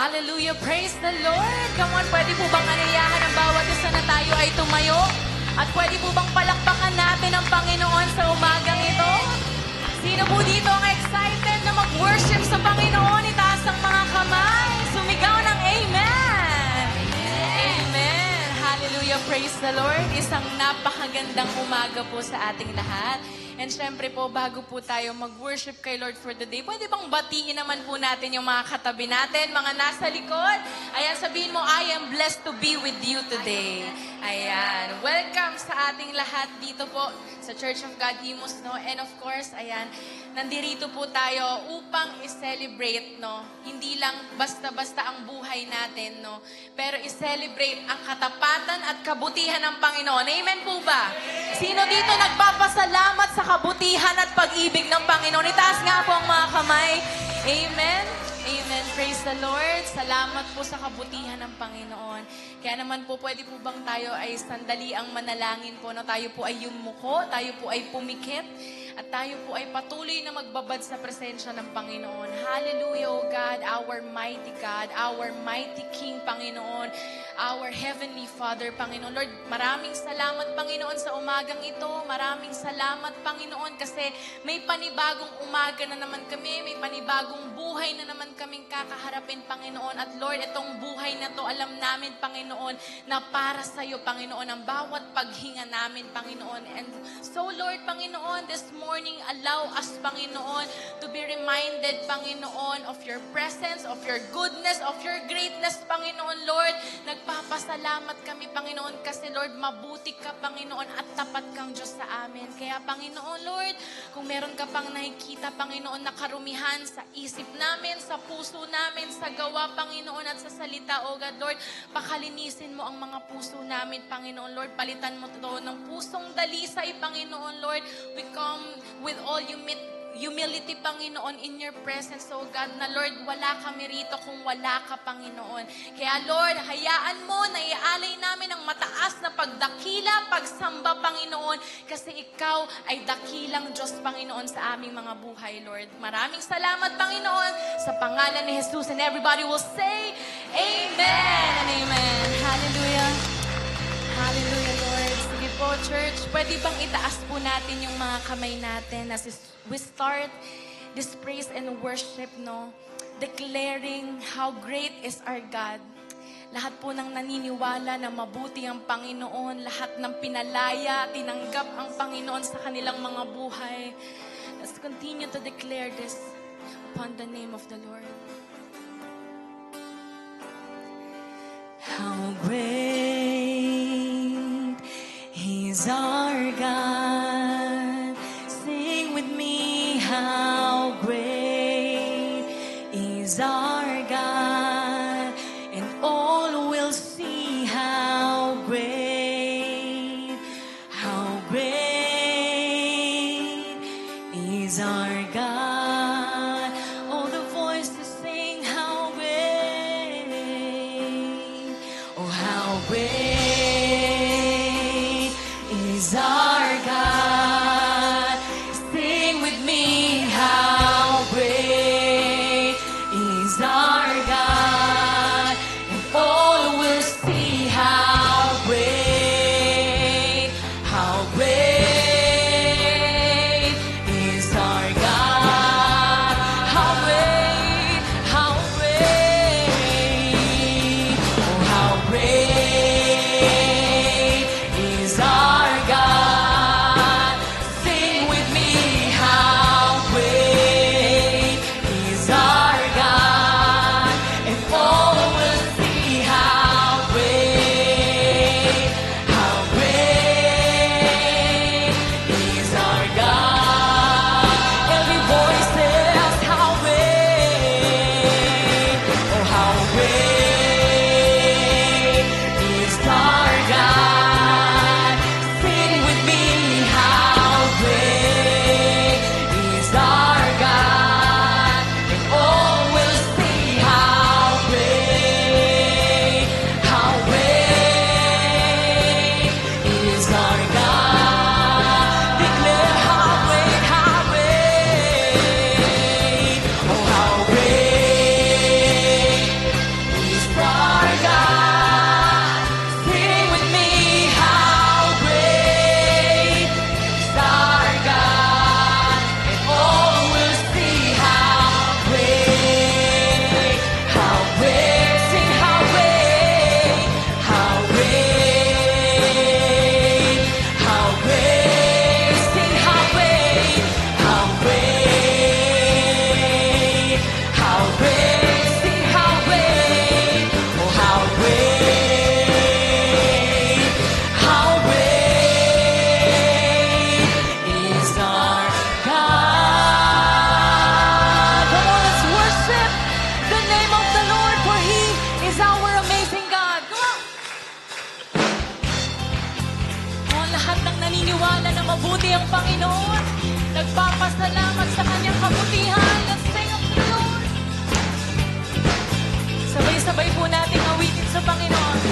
Hallelujah. Praise the Lord. Come on, pwede po bang anayahan ang bawat isa na tayo ay tumayo? At pwede po bang palakpakan natin ang Panginoon sa umagang ito? Sino po dito ang excited na mag-worship sa Panginoon? Itaas ang mga kamay. Sumigaw ng Amen. Amen. Hallelujah. Praise the Lord. Isang napakagandang umaga po sa ating lahat. And syempre po, bago po tayo mag-worship kay Lord for the day, pwede bang batiin naman po natin yung mga katabi natin, mga nasa likod? Ayan, sabihin mo, I am blessed to be with you today. Ayan, welcome sa ating lahat dito po sa Church of God Imus, no? And of course, ayan, nandirito po tayo upang i-celebrate, no? Hindi lang basta-basta ang buhay natin, no? Pero i-celebrate ang katapatan at kabutihan ng Panginoon. Amen po ba? Sino dito nagpapasalamat sa kabutihan at pag-ibig ng Panginoon? Itaas nga po ang mga kamay. Amen. Amen. Praise the Lord. Salamat po sa kabutihan ng Panginoon. Kaya naman po, pwede po bang tayo ay sandali ang manalangin po, no? Tayo po ay yumuko, tayo po ay pumikit, at tayo po ay patuloy na magbabad sa presensya ng Panginoon. Hallelujah, O God, our mighty God, our mighty King, Panginoon, our Heavenly Father, Panginoon. Lord, maraming salamat, Panginoon, sa umagang ito. Maraming salamat, Panginoon, kasi may panibagong umaga na naman kami, may panibagong buhay na naman kaming kakaharapin, Panginoon. At Lord, itong buhay na to, alam namin, Panginoon, na para sa iyo, Panginoon, ang bawat paghinga namin, Panginoon. And so, Lord, Panginoon, this morning, allow us, Panginoon, to be reminded, Panginoon, of your presence, of your goodness, of your greatness, Panginoon, Lord. Nagpapasalamat kami, Panginoon, kasi, Lord, mabuti ka, Panginoon, at tapat kang Diyos sa amin. Kaya, Panginoon, Lord, kung meron ka pang nakikita, Panginoon, na karumihan sa isip namin, sa puso namin, sa gawa, Panginoon, at sa salita, O God, Lord, pakalinisin mo ang mga puso namin, Panginoon, Lord. Palitan mo ito ng pusong dalisay, Panginoon, Lord. We come with all humility, Panginoon, in your presence, O God, na Lord, wala kami rito kung wala ka, Panginoon. Kaya Lord, hayaan mo na ialay namin ang mataas na pagdakila, pagsamba, Panginoon, kasi ikaw ay dakilang Diyos, Panginoon, sa aming mga buhay, Lord. Maraming salamat, Panginoon, sa pangalan ni Jesus, and everybody will say, Amen and Amen. Hallelujah. Hallelujah, Lord. Sige po, church, pwede bang itaas po natin yung mga kamay natin as we start this praise and worship, no? Declaring how great is our God. Lahat po ng naniniwala na mabuti ang Panginoon, lahat ng pinalaya, tinanggap ang Panginoon sa kanilang mga buhay. Let's continue to declare this upon the name of the Lord. How great is our God. Sing with me, how great is our God. And all will see how great is our God. All the voices sing, how great, oh how great is our God. Sing with me, how great is our God. And all will see how great is our God. How great, oh how great naniniwala na mabuti ang Panginoon. Nagpapasalamat sa kanyang kabutihan. Let's sing of the Lord. Sabay-sabay po nating awitin sa Panginoon.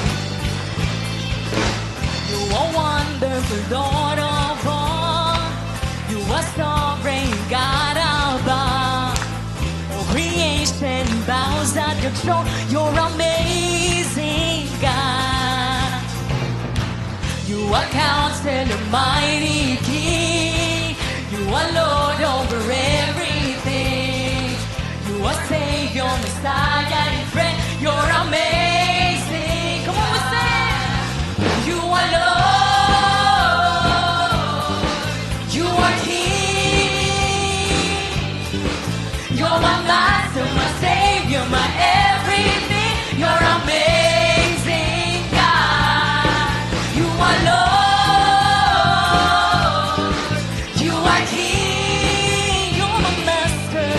You are wonderful, Lord of all. You are sovereign, God above. All creation bows at your throne. You're amazing, God. You are Counselor, mighty King. You are Lord over everything. You are Savior, Messiah, and friend. You're amazing. Come on, we sing. You are Lord. You are King. You're my Master, my Savior, my everything. You're amazing, God. You are Lord. You are King. You're my Master.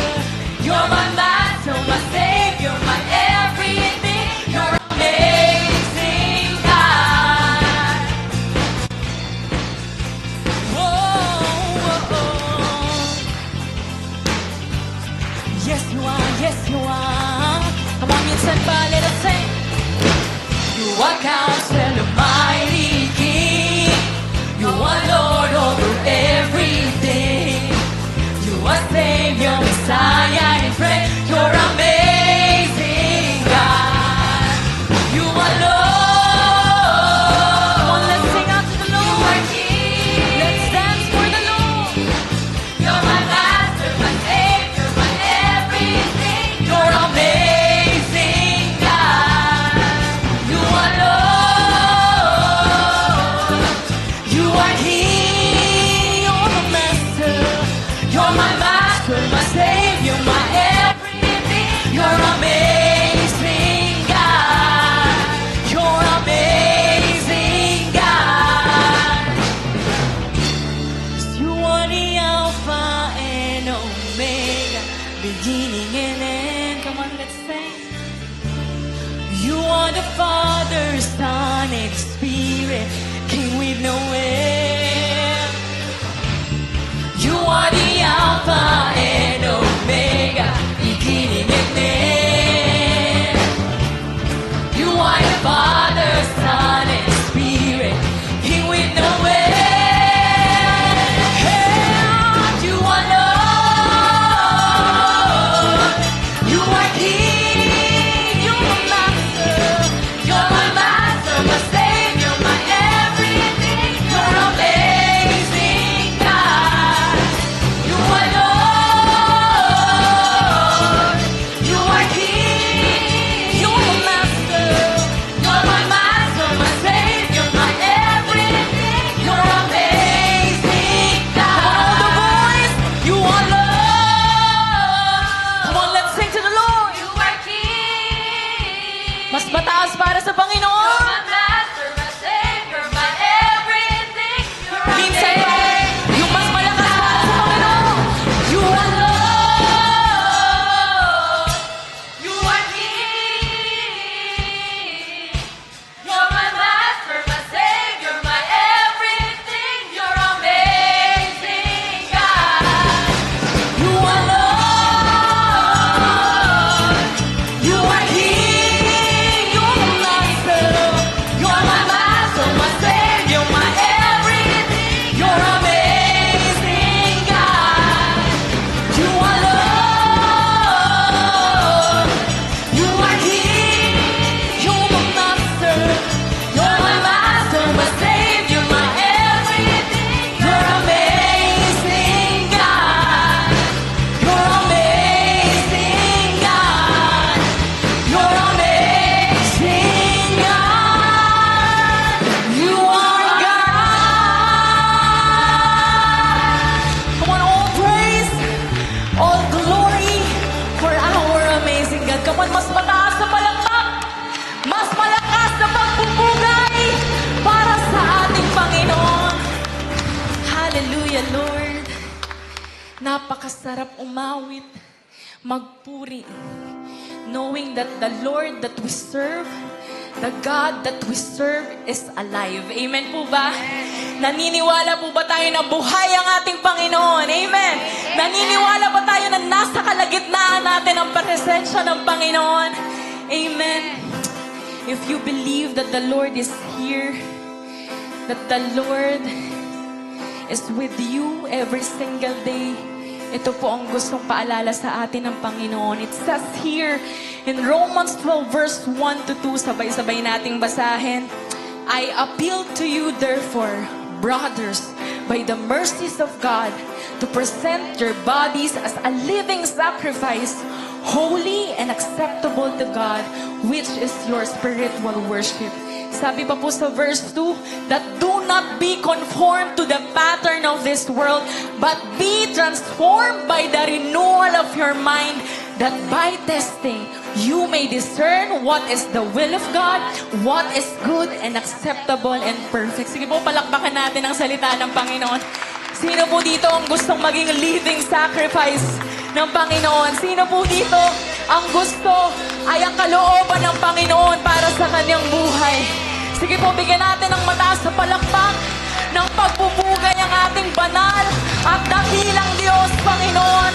You're my Master, my Savior, my everything. You're amazing, God. Whoa, whoa, whoa. Yes, you are. Yes, you are. Come on, minsan pa, let us sing. You are Counselor, mighty King. You are Lord over everything. You are Savior, Messiah, and friend. You're amazing, God. You are Lord. Come on, let's sing out to the Lord. You are King. Let's dance for the Lord. You're my Master, my Savior, my everything. You're amazing, God. You are Lord. You are King. You're my Master. You're my Master, my Savior, my everything. You're amazing, God. You're amazing, God. 'Cause you are the Alpha and Omega, beginning and end. Come on, let's sing. You are the Father, Son, and Spirit, King with no end. You are the Alpha and Omega, beginning and end. You are the Father, Son, and Spirit, King with no end. You are Lord. You are King. You're my Master. You're my Master, my Savior, my everything. You're amazing, God. You are Lord. You are King. You're my Master. You're my Master, my Savior, my everything. You're amazing, God. All the boys, you are Lord. Come on, let's sing to the Lord. You are King. Mas mataas para sa Panginoon. You're my Master, my Savior, my everything. You're minsan pa, yung mas malakas para sa Panginoon. You are Lord. You are King. You're my Master, my Savior, my everything. You're amazing, God. You are Lord. You are King. You're my Master. You're my Master, my Savior, my everything. You're amazing, God. You are Lord. You are King. You're my Master. You're my Master, my Savior, my everything. You're amazing, God. You're amazing, God. You're amazing, God. You are God. Come on, all praise, all glory for our amazing God. Come on, mas mataas na palakpak, mas malakas na pagpupugay para sa ating Panginoon. Hallelujah, Lord. Napakasarap umawit, magpuri, knowing that the Lord that we serve The God that we serve is alive. Amen po ba? Naniniwala po ba tayo na buhay ang ating Panginoon? Amen. Naniniwala ba tayo na nasa kalagitnaan natin ang presensya ng Panginoon? Amen. If you believe that the Lord is here, that the Lord is with you every single day, ito po ang gustong paalala sa atin ng Panginoon. It says here in Romans 12 verse 1 to 2, sabay-sabay nating basahin. I appeal to you therefore, brothers, by the mercies of God, to present your bodies as a living sacrifice, holy and acceptable to God, which is your spiritual worship. Sabi pa po sa verse 2, that do not be conformed to the pattern of this world, but be transformed by the renewal of your mind, that by testing, you may discern what is the will of God, what is good and acceptable and perfect. Sige po, palakpakan natin ang salita ng Panginoon. Sino po dito ang gustong maging living sacrifice ng Panginoon? Sino po dito ang gusto ay ang kalooban ng Panginoon para sa kanyang buhay? Sige po, bigyan natin ng mataas na palakpak ng pagpupugay ang ating banal at dakilang Diyos, Panginoon.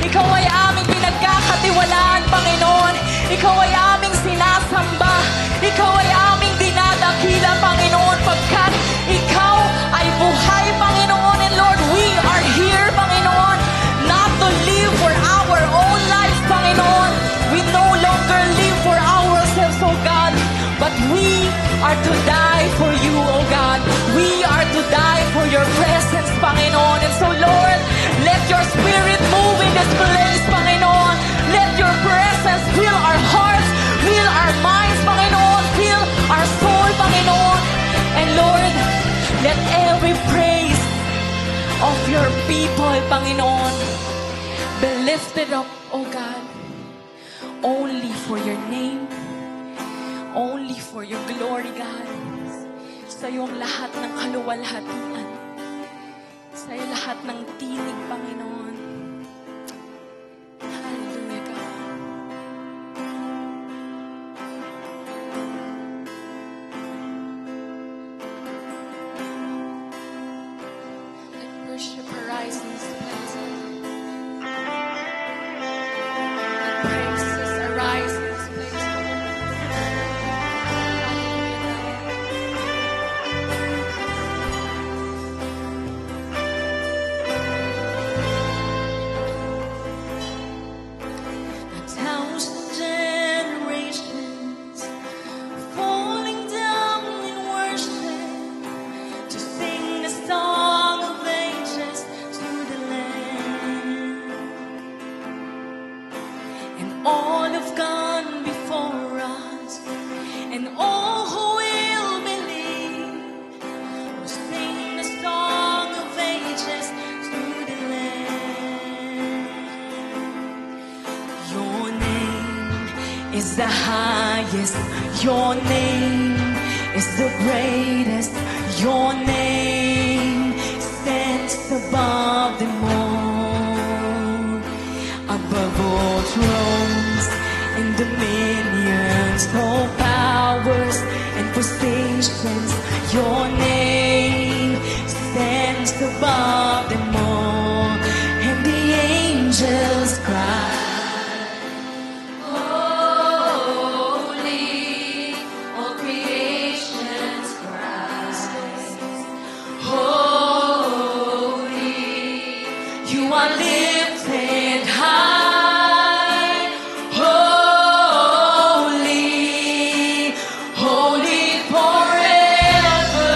Ikaw ay aming pinagkakatiwalaan, Panginoon. Ikaw ay aming sinasamba. Ikaw ay aming dinadakila, Panginoon, pagkat Ikaw ay buhay, Panginoon. And Lord, we are here, Panginoon, not to live for our own lives, Panginoon. We no longer live for ourselves, oh God, but we are to die for you, oh God. We are to die for your presence, Panginoon. And so, Lord, let your spirit move in this place, Panginoon. Let your presence fill our hearts, fill our minds, Panginoon, fill our soul, Panginoon. And Lord, let every praise of your people, Panginoon, be lifted up, oh God, only for your name, only for your glory, God. Sa iyong lahat ng kaluwalhatian, sa iyong lahat ng tinig, Panginoon. Hallelujah, God. Let worship arise in this place. Let praises arise in this place. All have gone before us, and all who will believe will sing the song of ages to the Lamb. Your name is the highest, your name is the greatest, your name stands above them all, above all thrones and dominions, all powers and positions. Your name stands above them all, and the angels cry, holy, all creations cries, holy, you are lifted high. Holy, holy forever.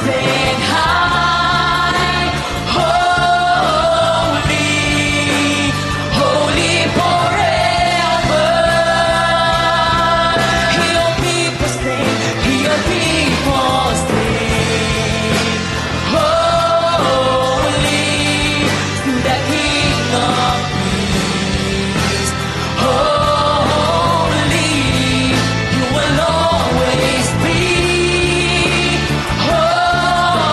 sing high, holy, holy forever. Your people sing, your people sing, holy to the King of Kings. Holy, you will always be holy.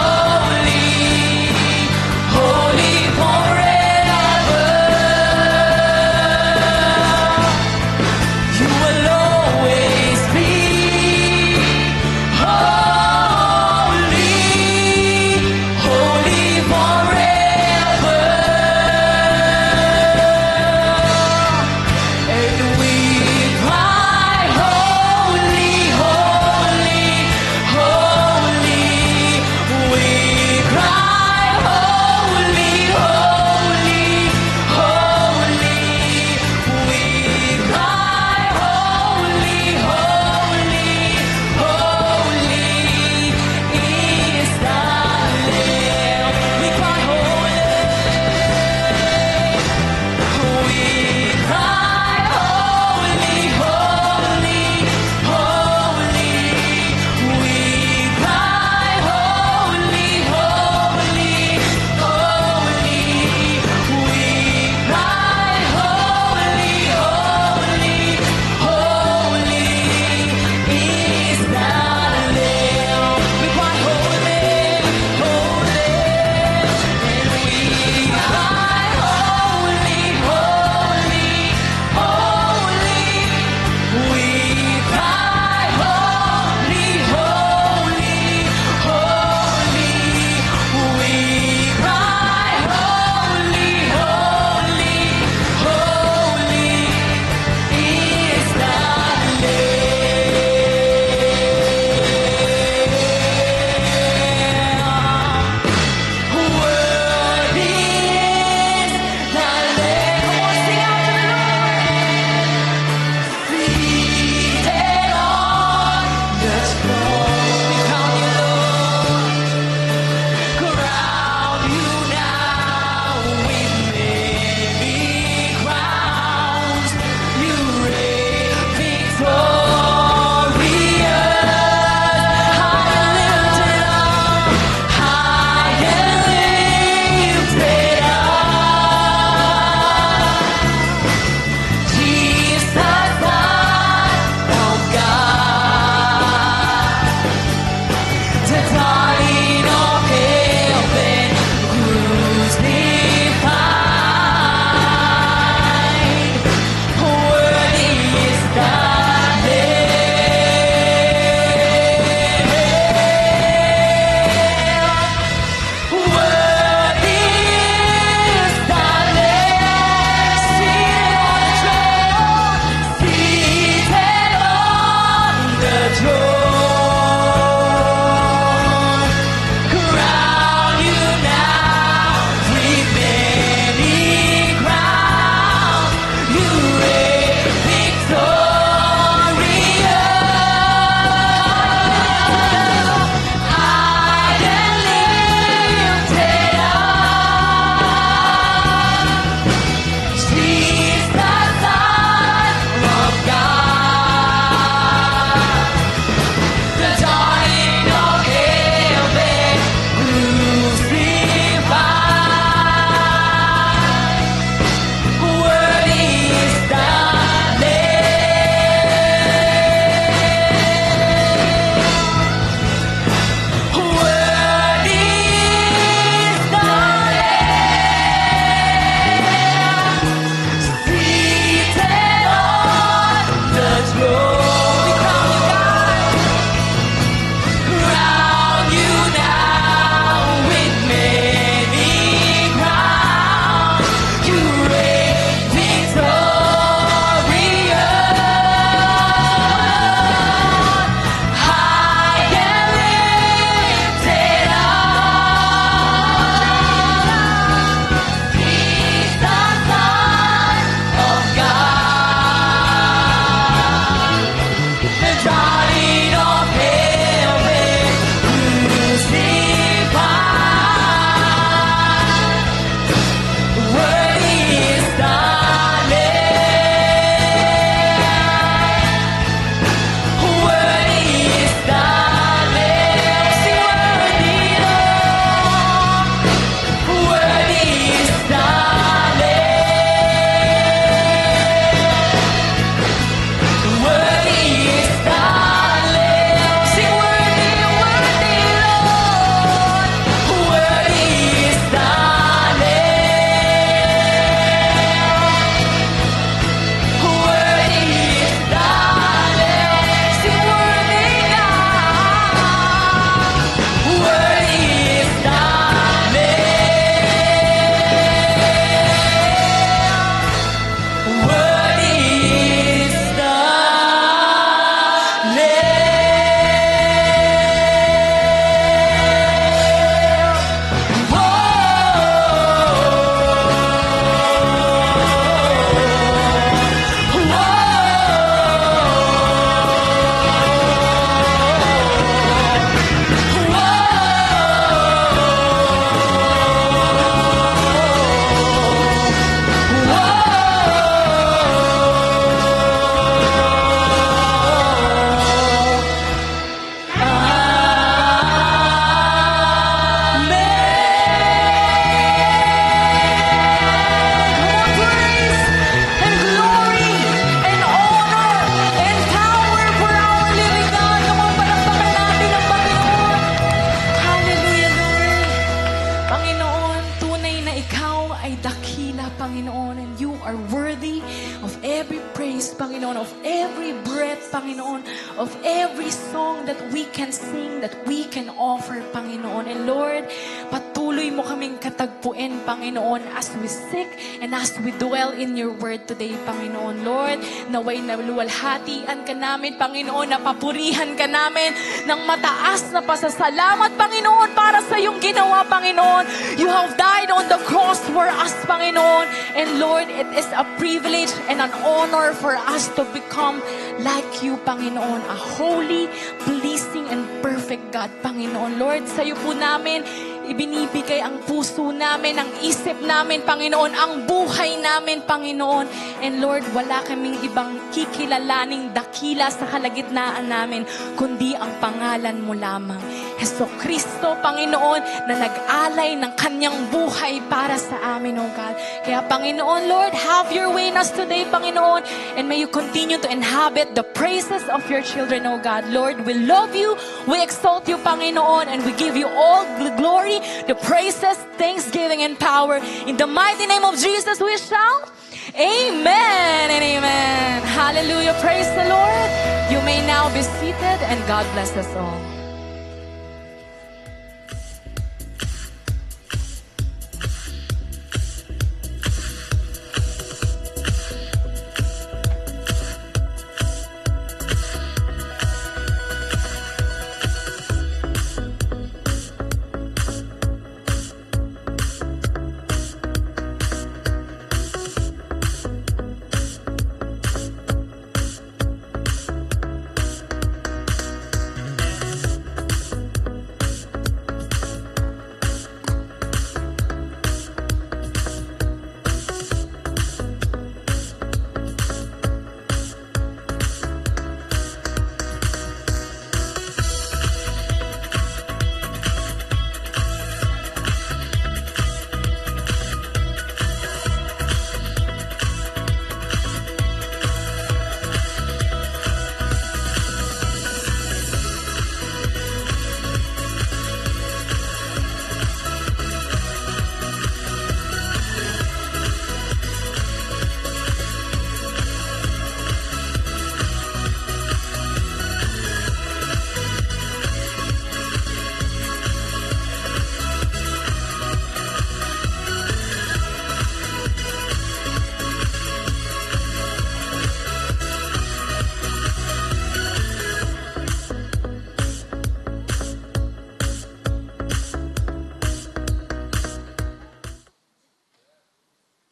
Panginoon, and you are worthy of every praise, Panginoon, of every breath, Panginoon, of every song that we can sing, that we can offer, Panginoon. And Lord, patuloy mo kaming katagpuin, Panginoon, as we seek and as we dwell in your word today, Panginoon. Lord, naway naluwalhatian ka namin, Panginoon, napapurihan ka namin ng mataas na pasasalamat, Panginoon, para sa iyong ginawa, Panginoon. You have died on the cross for us, Panginoon. And Lord, it is a privilege and an honor for us to become like you, Panginoon. A holy, pleasing, and perfect God, Panginoon. Lord, sa iyo po namin ibinibigay ang puso namin, ang isip namin, Panginoon, ang buhay namin, Panginoon. And Lord, wala kaming ibang kikilalaning dakila sa kalagitnaan namin, kundi ang pangalan mo lamang. Heso Kristo, Panginoon, na nag-alay ng kanyang buhay para sa amin, O God. Kaya, Panginoon, Lord, have your way in us today, Panginoon, and may you continue to inhabit the praises of your children, O God. Lord, we love you, we exalt you, Panginoon, and we give you all the glory, the praises, thanksgiving, and power. In the mighty name of Jesus, we shout, Amen and amen. Hallelujah. Praise the Lord. You may now be seated, and God bless us all.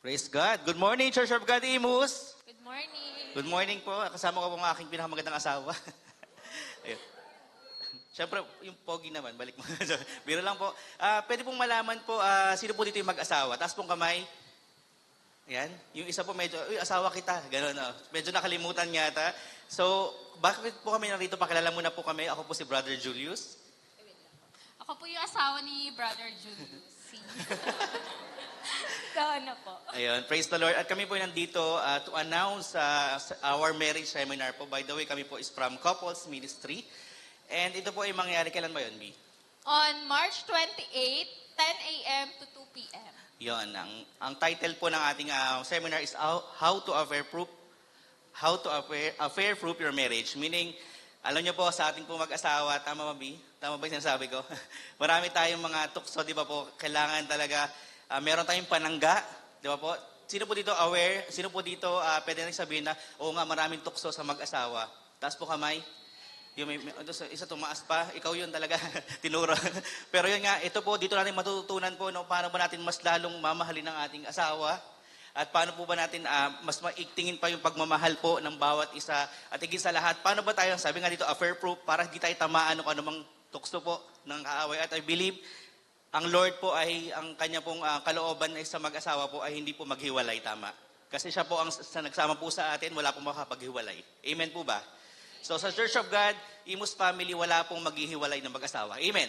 Praise God. Good morning, Church of God, Imus. Good morning. Good morning po. Kasama ko po ang aking pinakamagandang asawa. Ayun. Siyempre, yung pogi naman, balik mo. Biro lang po. Pwede pong malaman po, sino po dito yung mag-asawa? Taas pong kamay. Ayan. Yung isa po medyo, asawa kita. Gano'n, medyo nakalimutan yata. So, bakit po kami narito? Pakilala muna po kami. Ako po si Brother Julius. Ako po yung asawa ni Brother Julius. Ikaw na po. Ayun, praise the Lord. At kami po nandito to announce our marriage seminar po. By the way, kami po is from Couples Ministry. And ito po ay mangyayari. Kailan ba yun, B? On March 28, 10 a.m. to 2 p.m. Yun. Ang title po ng ating seminar is How to Affair-Proof Your Marriage. Meaning, alam niyo po, sa ating po mag-asawa, tama ba, B? Tama ba yung sinasabi ko? Marami tayong mga tukso, di ba po? Kailangan talaga meron tayong panangga, di ba po? Sino po dito aware? Sino po dito pwede nang sabihin na, oo nga, maraming tukso sa mag-asawa. Taas po kamay. Yung isa tumaas pa, ikaw yun talaga, tinuro. Pero yun nga, ito po, dito natin matututunan po, no, paano ba natin mas lalong mamahalin ng ating asawa? At paano po ba natin mas maigtingin pa yung pagmamahal po ng bawat isa? At higit sa lahat, paano ba tayo, sabi nga dito, affair-proof, para hindi tayo tamaan ng anumang tukso po ng kaaway. At I believe, ang Lord po ay, ang kanya pong kalooban ay sa mag-asawa po ay hindi po maghiwalay, tama. Kasi siya po ang nagsama po sa atin, wala pong makapaghiwalay. Amen po ba? So sa Church of God, Imus family, wala pong maghihiwalay ng mag-asawa. Amen.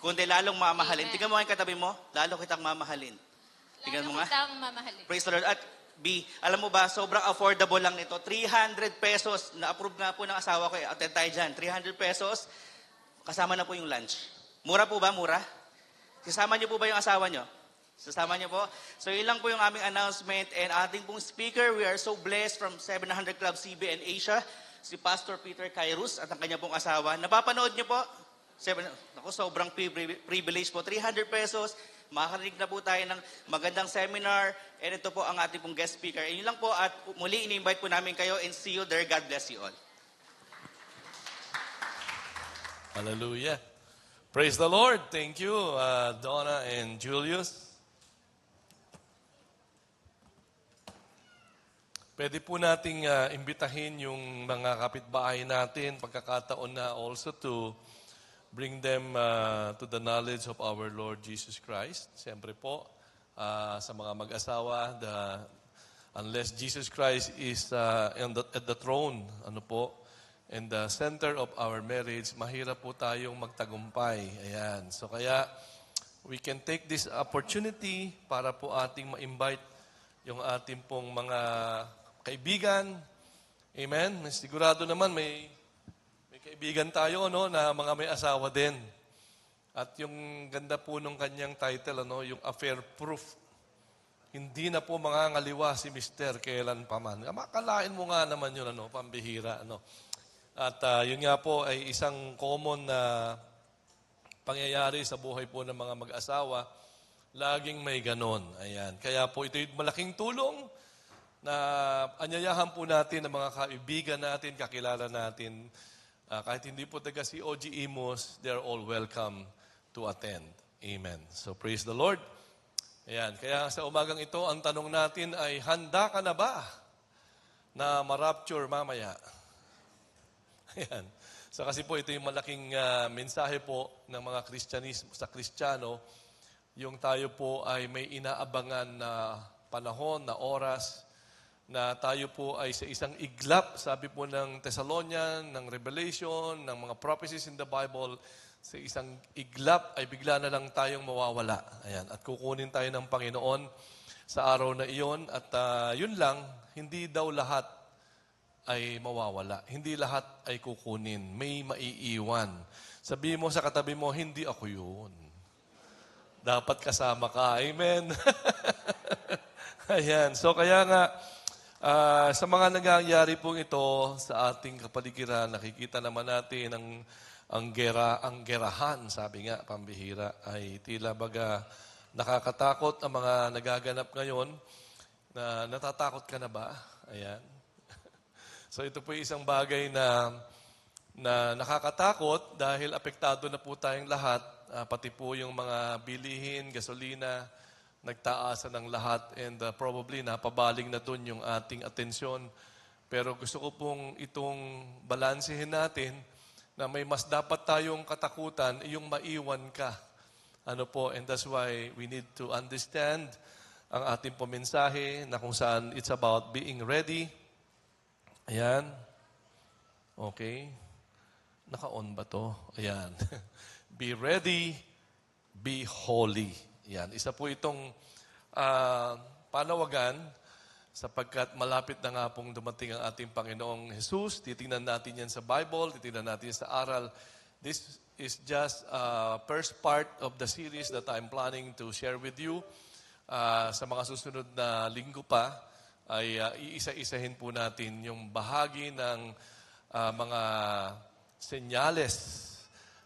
Kundi lalong mamahalin. Tingnan mo ang katabi mo, lalo kitang mamahalin. Tingnan mo nga. Lalo kitang mamahalin. Praise the Lord. At B, alam mo ba, sobrang affordable lang nito. 300 pesos. Na-approve nga po ng asawa ko. Attend tayo dyan. 300 pesos. Kasama na po yung lunch. Mura po ba? Mura? Sasama niyo po ba yung asawa niyo? Sasama niyo po. So yun lang po yung aming announcement and ating pong speaker, we are so blessed from 700 Club CB and Asia, si Pastor Peter Kairos at ang kanya pong asawa. Napapanood niyo po? Ako, sobrang privilege po. 300 pesos, makakarinig na po tayo ng magandang seminar and ito po ang ating pong guest speaker. And yun lang po at muli ini-invite po namin kayo and see you there. God bless you all. Hallelujah. Praise the Lord. Thank you, Donna and Julius. Pwede po nating imbitahin yung mga kapitbahay natin, pagkakataon na also to bring them to the knowledge of our Lord Jesus Christ. Siyempre po, sa mga mag-asawa, unless Jesus Christ is at the throne, and the center of our marriage, mahirap po tayong magtagumpay. Ayan. So kaya, we can take this opportunity para po ating ma-invite yung ating pong mga kaibigan. Amen? Sigurado naman may kaibigan tayo na mga may asawa din. At yung ganda po nung kanyang title, yung affair proof. Hindi na po mangangaliwa si Mr. kailan pa man. Makalain mo nga naman yun, pambihira. At yun nga po ay isang common na pangyayari sa buhay po ng mga mag-asawa. Laging may ganon. Ayan. Kaya po ito'y malaking tulong na anyayahan po natin ang mga kaibigan natin, kakilala natin. Kahit hindi po taga si OG Imos, they're all welcome to attend. Amen. So praise the Lord. Ayan. Kaya sa umagang ito, ang tanong natin ay, handa ka na ba na ma-rapture mamaya? Ayan. So kasi po ito yung malaking mensahe po ng mga Kristyanismo sa Kristiyano, yung tayo po ay may inaabangan na panahon, na oras, na tayo po ay sa isang iglap, sabi po ng Thessalonian, ng Revelation, ng mga prophecies in the Bible, sa isang iglap ay bigla na lang tayong mawawala. Ayan. At kukunin tayo ng Panginoon sa araw na iyon. At yun lang, hindi daw lahat ay mawawala. Hindi lahat ay kukunin. May maiiwan. Sabi mo sa katabi mo, hindi ako yun. Dapat kasama ka. Amen. Ayan. So kaya nga, sa mga nangyayari pong ito sa ating kapaligiran, nakikita naman natin ang gerahan, sabi nga, pambihira, ay tila baga nakakatakot ang mga nagaganap ngayon. Na natatakot ka na ba? Ayan. So ito po isang bagay na nakakatakot dahil apektado na po tayong lahat, pati po yung mga bilihin, gasolina, nagtaasan ng lahat and probably napabaling na dun yung ating atensyon. Pero gusto ko pong itong balansehin natin na may mas dapat tayong katakutan, yung maiwan ka. And that's why we need to understand ang ating pomensahe na kung saan it's about being ready. Ayan. Okay. Naka-on ba to? Ayan. Be ready, be holy. Yan. Isa po itong panawagan sapagkat malapit na nga pong dumating ang ating Panginoong Jesus. Titingnan natin yan sa Bible, titingnan natin sa aral. This is just first part of the series that I'm planning to share with you. Sa mga susunod na linggo pa, ay iisa-isahin po natin yung bahagi ng mga senyales,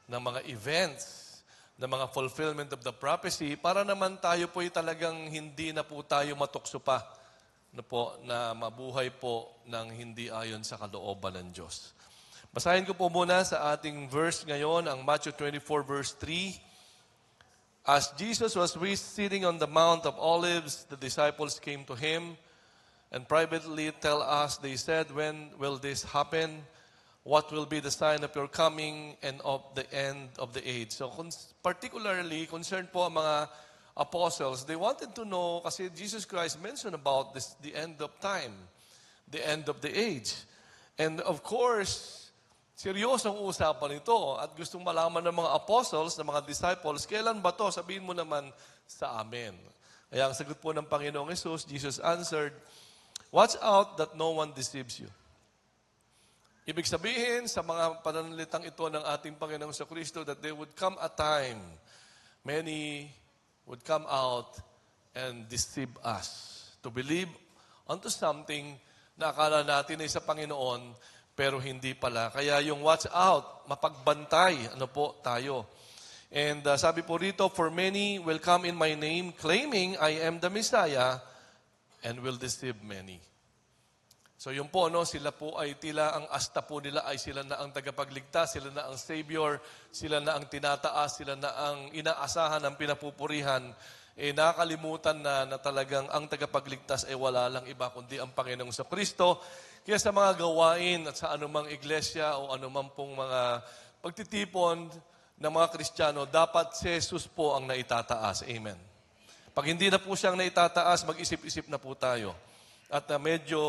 ng mga events, ng mga fulfillment of the prophecy, para naman tayo po'y talagang hindi na po tayo matukso pa na mabuhay po ng hindi ayon sa kalooban ng Diyos. Basahin ko po muna sa ating verse ngayon, ang Matthew 24 verse 3. As Jesus was sitting on the Mount of Olives, the disciples came to him and privately tell us, they said, when will this happen? What will be the sign of your coming and of the end of the age? So particularly concerned po ang mga apostles. They wanted to know, kasi Jesus Christ mentioned about this, the end of time, the end of the age. And of course, seryosong usapan ito at gustong malaman ng mga apostles, ng mga disciples, kailan ba to? Sabihin mo naman sa amin. Kaya ang sagot po ng Panginoong Jesus answered, watch out that no one deceives you. Ibig sabihin, sa mga pananalitang ito ng ating Panginoong Kristo, that there would come a time, many would come out and deceive us to believe onto something na akala natin ay sa Panginoon, pero hindi pala. Kaya yung watch out, mapagbantay, ano po tayo. And sabi po rito, for many will come in my name, claiming I am the Messiah, and will deceive many. So yun po, no, sila po ay tila ang asta po nila ay sila na ang tagapagligtas, sila na ang Savior, sila na ang tinataas, sila na ang inaasahan, ang pinapupurihan. Nakakalimutan na talagang ang tagapagligtas ay wala lang iba kundi ang Panginoong Kristo. Kaya sa mga gawain at sa anumang iglesia o anumang pong mga pagtitipon ng mga Kristiyano, dapat si Jesus po ang naitataas. Amen. Pag hindi na po siyang naitataas, mag-isip-isip na po tayo. At medyo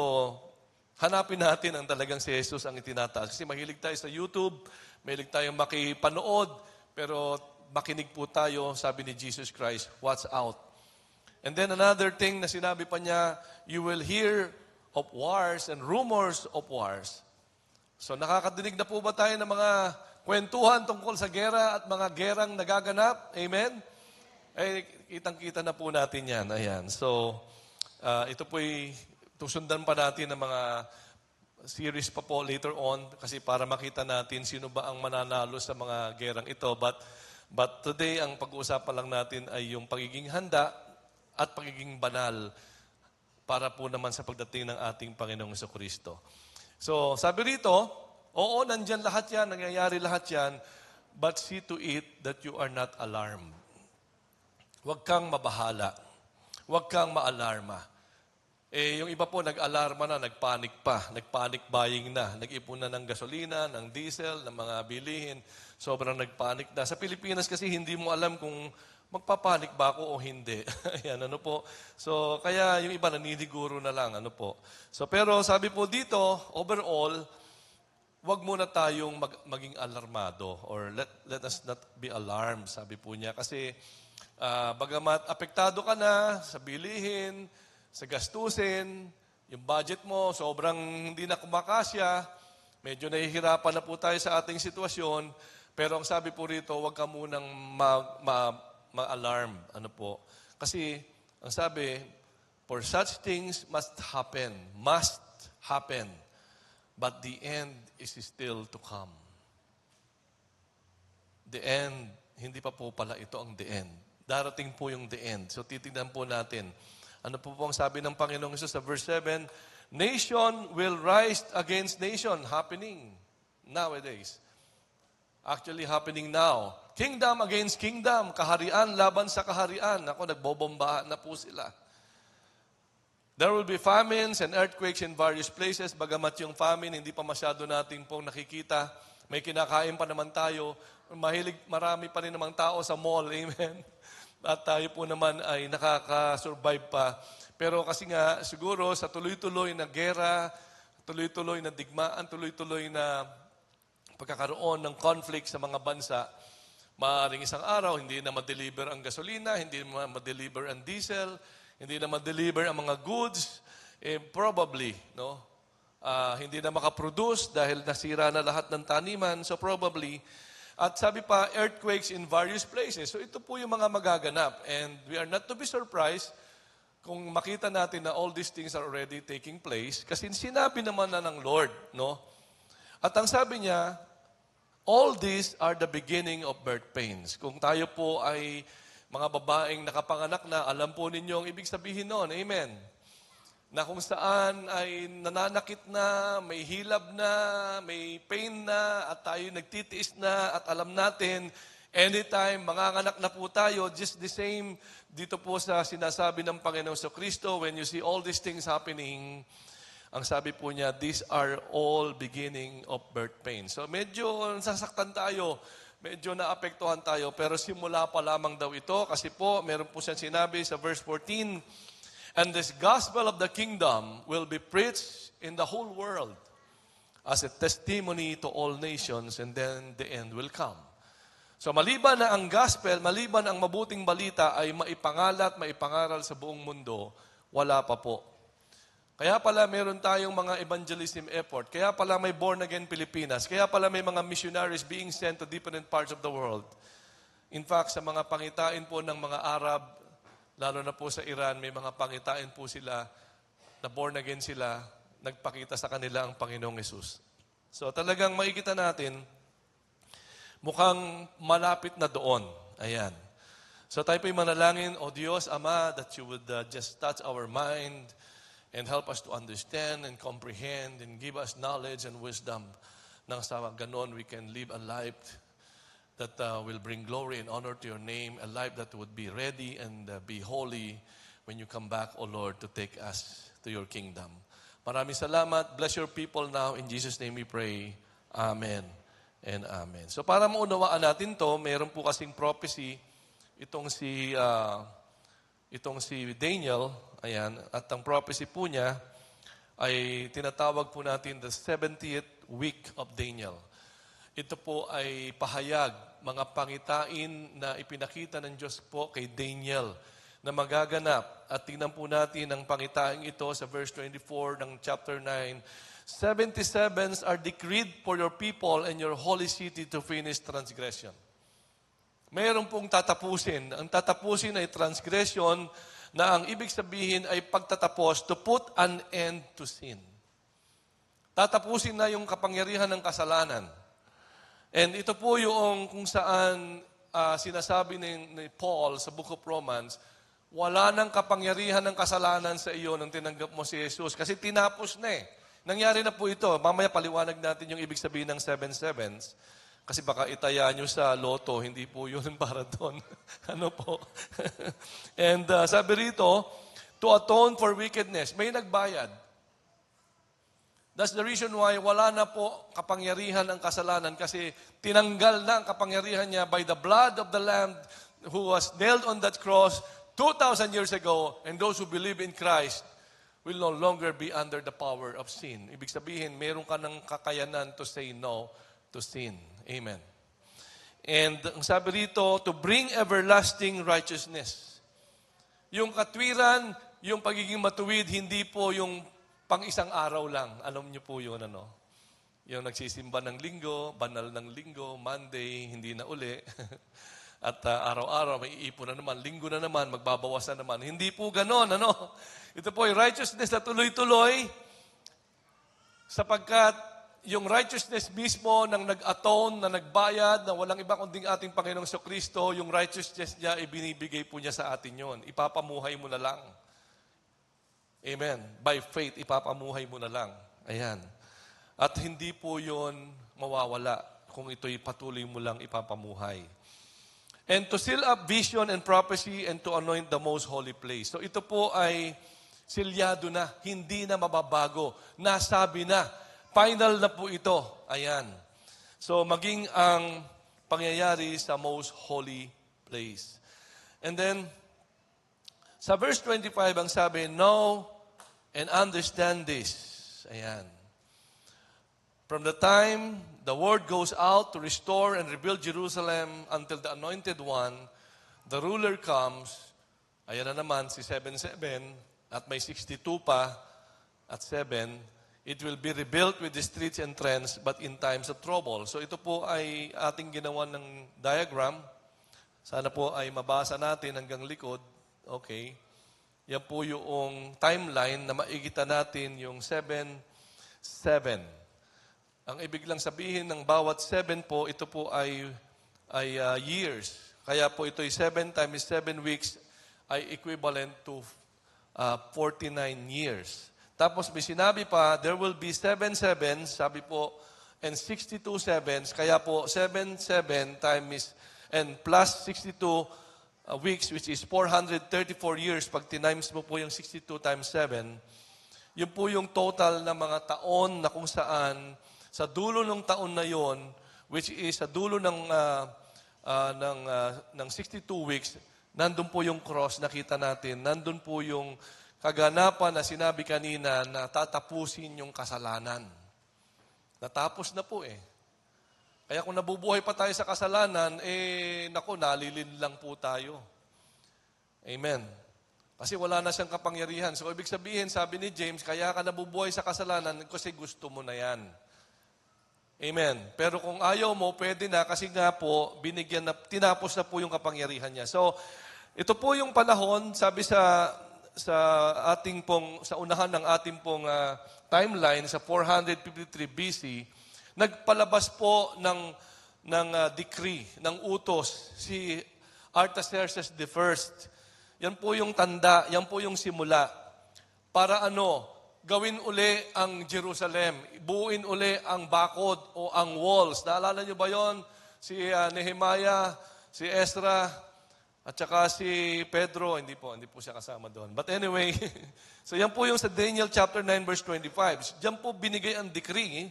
hanapin natin ang talagang si Jesus ang itinataas. Kasi mahilig tayo sa YouTube, mahilig tayong makipanood, pero makinig po tayo, sabi ni Jesus Christ, watch out. And then another thing na sinabi pa niya, you will hear of wars and rumors of wars. So nakakadinig na po ba tayo ng mga kwentuhan tungkol sa gera at mga gerang nagaganap? Amen? Kitang-kita na po natin yan. Ayan. So, ito po'y tusundan pa natin ng mga series pa po later on kasi para makita natin sino ba ang mananalo sa mga gerang ito. But today, ang pag-uusapan lang natin ay yung pagiging handa at pagiging banal para po naman sa pagdating ng ating Panginoong Jesucristo. So, sabi rito, oo, nandyan lahat yan, nangyayari lahat yan, but see to it that you are not alarmed. Huwag kang mabahala. Huwag kang maalarma. Yung iba po nag-alarma na, nagpanik pa, nagpanic buying na, nag-ipon na ng gasolina, ng diesel, ng mga bilihin, sobrang nagpanik na. Sa Pilipinas kasi hindi mo alam kung magpapanik ba ako o hindi. Ayan, ano po. So, kaya yung iba naniniguro na lang, ano po. So, pero sabi po dito, overall, wag muna tayong maging alarmado or let us not be alarmed, sabi po niya. Kasi, bagamat apektado ka na sa bilihin, sa gastusin, yung budget mo, sobrang hindi na kumakasya, medyo nahihirapan na po tayo sa ating sitwasyon, pero ang sabi po rito, huwag ka munang ma-alarm. Ano po? Kasi, ang sabi, for such things must happen, but the end is still to come. The end, hindi pa po pala ito ang the end. Darating po yung the end. So, titignan po natin. Ano po ang sabi ng Panginoong Hesus sa verse 7? Nation will rise against nation. Happening nowadays. Actually happening now. Kingdom against kingdom. Kaharian laban sa kaharian. Ako, nagbobomba na po sila. There will be famines and earthquakes in various places. Bagamat yung famine, hindi pa masyado natin pong nakikita. May kinakain pa naman tayo. Marami pa rin namang tao sa mall. Amen. At tayo po naman ay nakaka-survive pa. Pero kasi nga, siguro sa tuloy-tuloy na gera, tuloy-tuloy na digmaan, tuloy-tuloy na pagkakaroon ng conflict sa mga bansa, maaaring isang araw, hindi na ma-deliver ang gasolina, hindi na ma-deliver ang diesel, hindi na ma-deliver ang mga goods, probably, no? Hindi na makaproduce dahil nasira na lahat ng taniman, so probably. At sabi pa, earthquakes in various places. So ito po yung mga magaganap. And we are not to be surprised kung makita natin na all these things are already taking place. Kasi sinabi naman na ng Lord, no? At ang sabi niya, all these are the beginning of birth pains. Kung tayo po ay mga babaeng nakapanganak na, alam po ninyo ang ibig sabihin noon. Amen. Na kung saan ay nananakit na, may hilab na, may pain na, at tayo nagtitiis na, at alam natin, anytime, manganganak na po tayo, just the same dito po sa sinasabi ng Panginoong Kristo, when you see all these things happening, ang sabi po niya, these are all beginning of birth pain. So medyo nasasaktan tayo, medyo naapektuhan tayo, pero simula pa lamang daw ito, kasi po, meron po siyang sinabi sa verse 14, and this gospel of the kingdom will be preached in the whole world as a testimony to all nations, and then the end will come. So maliban na ang gospel, maliban ang mabuting balita ay maipangalat, maipangaral sa buong mundo, wala pa po. Kaya pala meron tayong mga evangelism effort. Kaya pala may Born Again Pilipinas. Kaya pala may mga missionaries being sent to different parts of the world. In fact, sa mga pangitain po ng mga Arab, lalo na po sa Iran, may mga pangitain po sila, na born again sila, nagpakita sa kanila ang Panginoong Yesus. So talagang makikita natin, mukhang malapit na doon. Ayan. So tayo po'y manalangin, O Diyos, Ama, that you would just touch our mind and help us to understand and comprehend and give us knowledge and wisdom. Nang sa ganon, we can live a life that will bring glory and honor to your name, a life that would be ready and be holy when you come back, O Lord, to take us to your kingdom. Maraming salamat. Bless your people now. In Jesus' name we pray. Amen and amen. So para maunawaan natin to, mayroon po kasing prophecy itong si Daniel, ayan, at ang prophecy po niya ay tinatawag po natin the 70th week of Daniel. Ito po ay pahayag, mga pangitain na ipinakita ng Diyos po kay Daniel na magaganap. At tingnan po natin ang pangitain ito sa verse 24 ng chapter 9. 77s are decreed for your people and your holy city to finish transgression. Mayroon pong tatapusin. Ang tatapusin ay transgression na ang ibig sabihin ay pagtatapos to put an end to sin. Tatapusin na yung kapangyarihan ng kasalanan. And ito po yung kung saan sinasabi ni Paul sa Book of Romans, wala nang kapangyarihan ng kasalanan sa iyo nang tinanggap mo si Jesus. Kasi tinapos na eh. Nangyari na po ito. Mamaya paliwanag natin yung ibig sabihin ng 7 sevens. Kasi baka itaya nyo sa loto, hindi po yun para doon. Ano po? And sabi rito, to atone for wickedness. May nagbayad. That's the reason why wala na po kapangyarihan ang kasalanan kasi tinanggal na ang kapangyarihan niya by the blood of the Lamb who was nailed on that cross 2,000 years ago, and those who believe in Christ will no longer be under the power of sin. Ibig sabihin, meron ka ng kakayanan to say no to sin. Amen. And ang sabi rito, to bring everlasting righteousness. Yung katwiran, yung pagiging matuwid, hindi po yung pang isang araw lang. Alam niyo po yun, ano? Yung nagsisimba ng linggo, banal ng linggo, Monday, hindi na uli. At araw-araw, may iipon na naman, linggo na naman, magbabawas na naman. Hindi po ganon, ano? Ito po ay righteousness na tuloy-tuloy sapagkat yung righteousness mismo ng nag-atone, na nagbayad, na walang iba kundi ating Panginoong Kristo, yung righteousness niya, ibinibigay po niya sa atin yon. Ipapamuhay mo na lang. Amen. By faith, ipapamuhay mo na lang. Ayan. At hindi po yon mawawala kung ito'y patuloy mo lang ipapamuhay. And to seal up vision and prophecy and to anoint the most holy place. So ito po ay silyado na, hindi na mababago. Nasabi na. Final na po ito. Ayan. So maging ang pangyayari sa most holy place. And then, sa verse 25, ang sabi, know and understand this. Ayan. From the time the word goes out to restore and rebuild Jerusalem until the Anointed One, the ruler comes, ayan na naman si 7-7, at may 62 pa at 7, it will be rebuilt with the streets and trends, but in times of trouble. So ito po ay ating ginawa ng diagram. Sana po ay mabasa natin hanggang likod. Okay. Yan po yung timeline na maigita natin yung 7-7. Ang ibig lang sabihin ng bawat 7 po, ito po ay years. Kaya po ito'y 7 times 7 weeks ay equivalent to 49 years. Tapos may sinabi pa, there will be 7 sevens, sabi po, and 62 sevens. Kaya po 7 times and plus 62 weeks, which is 434 years. Pag tinimes mo po yung 62 times 7, yun po yung total na mga taon na kung saan sa dulo ng taon na yon, which is sa dulo ng 62 weeks, nandun po yung cross, nakita natin. Nandun po yung kaganapan na sinabi kanina na tatapusin yung kasalanan. Natapos na po eh. Kaya kung nabubuhay pa tayo sa kasalanan, nalilin lang po tayo. Amen. Kasi wala na siyang kapangyarihan. So, ibig sabihin, sabi ni James, kaya ka nabubuhay sa kasalanan kasi gusto mo na yan. Amen. Pero kung ayaw mo, pwede na kasi nga po, tinapos na po yung kapangyarihan niya. So, Ito po yung panahon, sabi sa ating pong sa unahan ng ating pong timeline sa 453 BC, nagpalabas po ng decree, ng utos si Artaxerxes I. Yan po yung tanda, yan po yung simula para gawin uli ang Jerusalem, buuin uli ang bakod o ang walls. Naalala niyo ba yon? Si Nehemiah, si Ezra, at saka si Pedro, hindi po siya kasama doon. But anyway, so yan po yung sa Daniel chapter 9 verse 25. Diyan po binigay ang decree.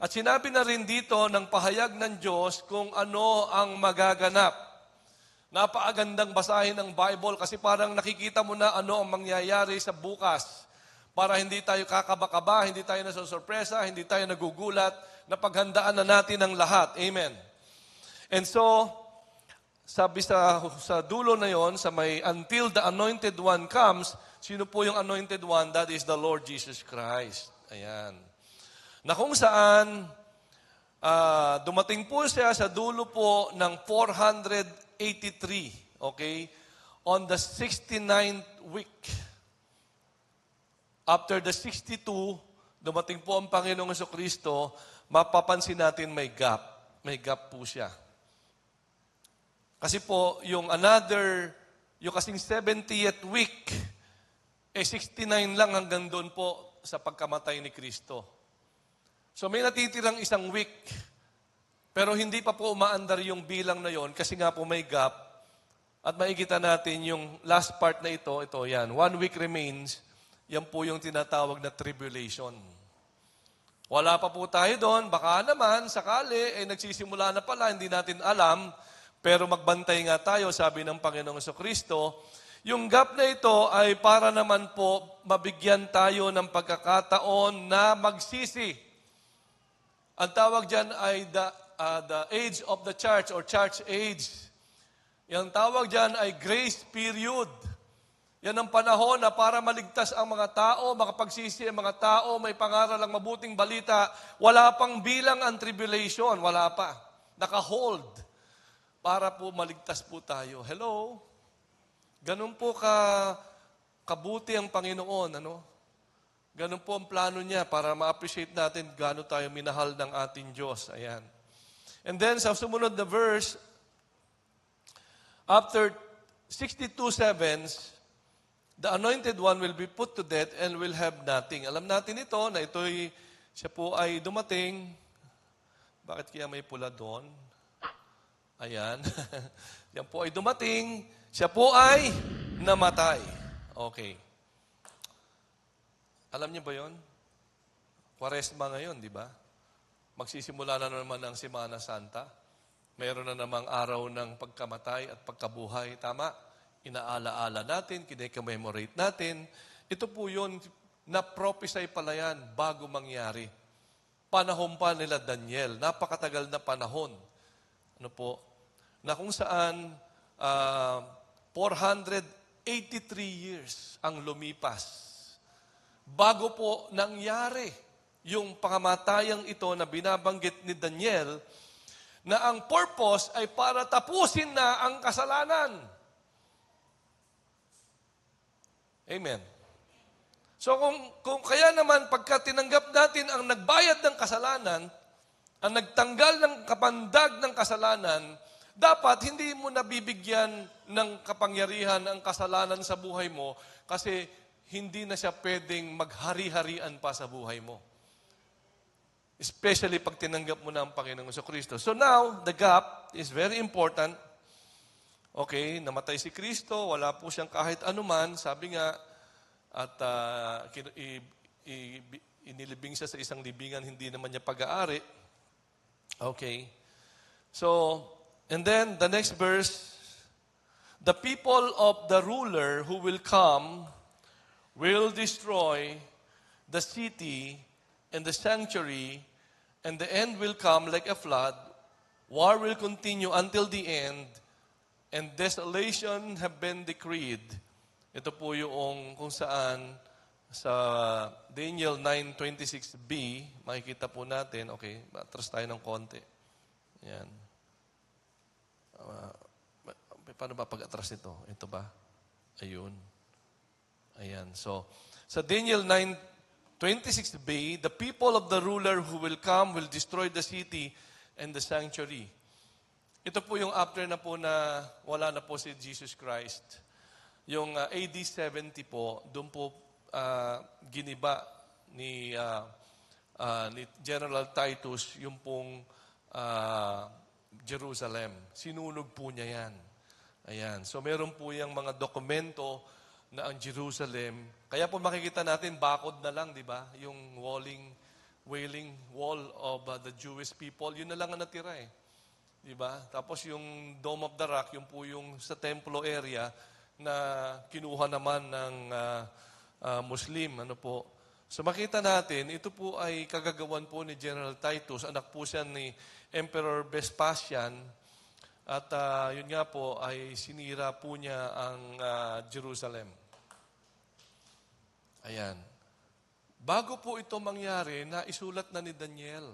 At sinabi na rin dito ng pahayag ng Diyos kung ano ang magaganap. Napakagandang basahin ng Bible kasi parang nakikita mo na ano ang mangyayari sa bukas. Para hindi tayo kakaba-kaba, hindi tayo nasusurpresa, hindi tayo nagugulat, napaghandaan na natin ang lahat. Amen. And so, sabi sa dulo na yon, sa may until the anointed one comes, sino po yung anointed one? That is the Lord Jesus Christ. Ayan. Na kung saan, dumating po siya sa dulo po ng 483, okay? On the 69th week. After the 62, dumating po ang Panginoong Jesucristo, mapapansin natin may gap. May gap po siya. Kasi po, yung kasing 70th week, 69 lang hanggang doon po sa pagkamatay ni Kristo. So may natitirang isang week, pero hindi pa po umaandar yung bilang na yon kasi nga po may gap. At makikita natin yung last part na ito yan. 1 week remains, yan po yung tinatawag na tribulation. Wala pa po tayo doon, baka naman, sakali, nagsisimula na pala, hindi natin alam, pero magbantay nga tayo, sabi ng Panginoong Jesucristo. Yung gap na ito ay para naman po mabigyan tayo ng pagkakataon na magsisi. Ang tawag dyan ay the age of the church or church age. Yung tawag dyan ay grace period. Yan ang panahon na para maligtas ang mga tao, makapagsisi ang mga tao, may pangaral ang mabuting balita. Wala pang bilang ang tribulation, wala pa. Naka-hold. Para po maligtas po tayo. Hello? Ganun po kabuti ang Panginoon, Ganun po ang plano niya para ma-appreciate natin gaano tayo minahal ng ating Diyos. Ayan. And then, sa sumunod na verse, after 62 sevens, the anointed one will be put to death and will have nothing. Alam natin ito, na siya po ay dumating. Bakit kaya may pula doon? Ayan. Yan po ay dumating. Siya po ay namatay. Okay. Alam niyo ba yon? Kwaresma ngayon, di ba? Magsisimula na naman ang Semana Santa. Mayroon na namang araw ng pagkamatay at pagkabuhay. Tama? Inaala-ala natin, kine-commemorate natin. Ito po yun, na-prophesy pala yan bago mangyari. Panahon pa nila Daniel. Napakatagal na panahon. Na kung saan 483 years ang lumipas. Bago po nangyari yung pangamatayang ito na binabanggit ni Daniel, na ang purpose ay para tapusin na ang kasalanan. Amen. So kung kaya naman pagka tinanggap natin ang nagbayad ng kasalanan, ang nagtanggal ng kapandag ng kasalanan, dapat hindi mo nabibigyan ng kapangyarihan ang kasalanan sa buhay mo kasi hindi na siya pwedeng maghari-harian pa sa buhay mo. Especially pag tinanggap mo na ang Panginoong Jesucristo. So now, the gap is very important. Okay, namatay si Kristo, wala po siyang kahit anuman, sabi nga, at inilibing siya sa isang libingan, hindi naman niya pag-aari. Okay. So, and then the next verse, the people of the ruler who will come will destroy the city and the sanctuary, and the end will come like a flood. War will continue until the end, and desolation have been decreed. Ito po yung kung saan sa Daniel 9:26b, makikita po natin, okay, matras tayo ng konti. Yan. paano ba pag-atras nito? Ito ba? Ayun. Ayan. So, sa Daniel 9:26b, the people of the ruler who will come will destroy the city and the sanctuary. Ito po yung after na po na wala na po si Jesus Christ. Yung AD 70 po, doon po giniba ni General Titus yung pong Jerusalem. Sinunog po niya yan. Ayan. So meron po yung mga dokumento na ang Jerusalem. Kaya po makikita natin, bakod na lang, di ba? Yung wailing wall of the Jewish people, yun na lang ang natira eh. Di ba? Tapos yung Dome of the Rock, yung po yung sa templo area na kinuha naman ng Muslim. Ano po? So makita natin, ito po ay kagagawan po ni General Titus. Anak po siya ni Emperor Vespasian. At yun nga po ay sinira po niya ang Jerusalem. Ayan. Bago po ito mangyari, naisulat na ni Daniel.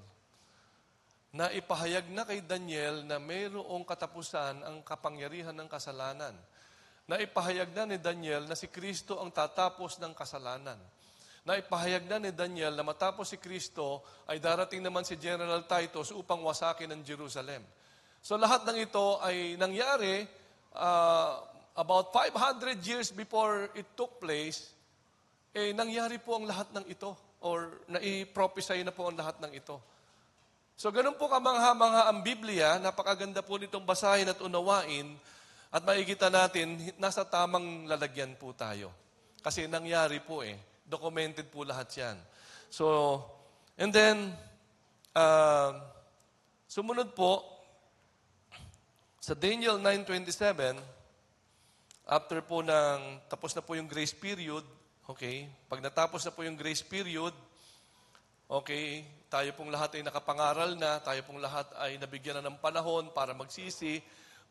Na ipahayag na kay Daniel na mayroong katapusan ang kapangyarihan ng kasalanan. Na ipahayag na ni Daniel na si Kristo ang tatapos ng kasalanan. Na ipahayag na ni Daniel na matapos si Kristo ay darating naman si General Titus upang wasakin ang Jerusalem. So lahat ng ito ay nangyari about 500 years before it took place. Nangyari po ang lahat ng ito or nai-prophesy na po ang lahat ng ito. So ganun po kamangha-mangha ang Biblia, napakaganda po nitong basahin at unawain at makikita natin nasa tamang lalagyan po tayo. Kasi nangyari po documented po lahat yan. So, and then, sumunod po, sa Daniel 9:27, after po tapos na po yung grace period, okay, pag natapos na po yung grace period, okay, tayo pong lahat ay nakapangaral na, tayo pong lahat ay nabigyan na ng panahon para magsisi,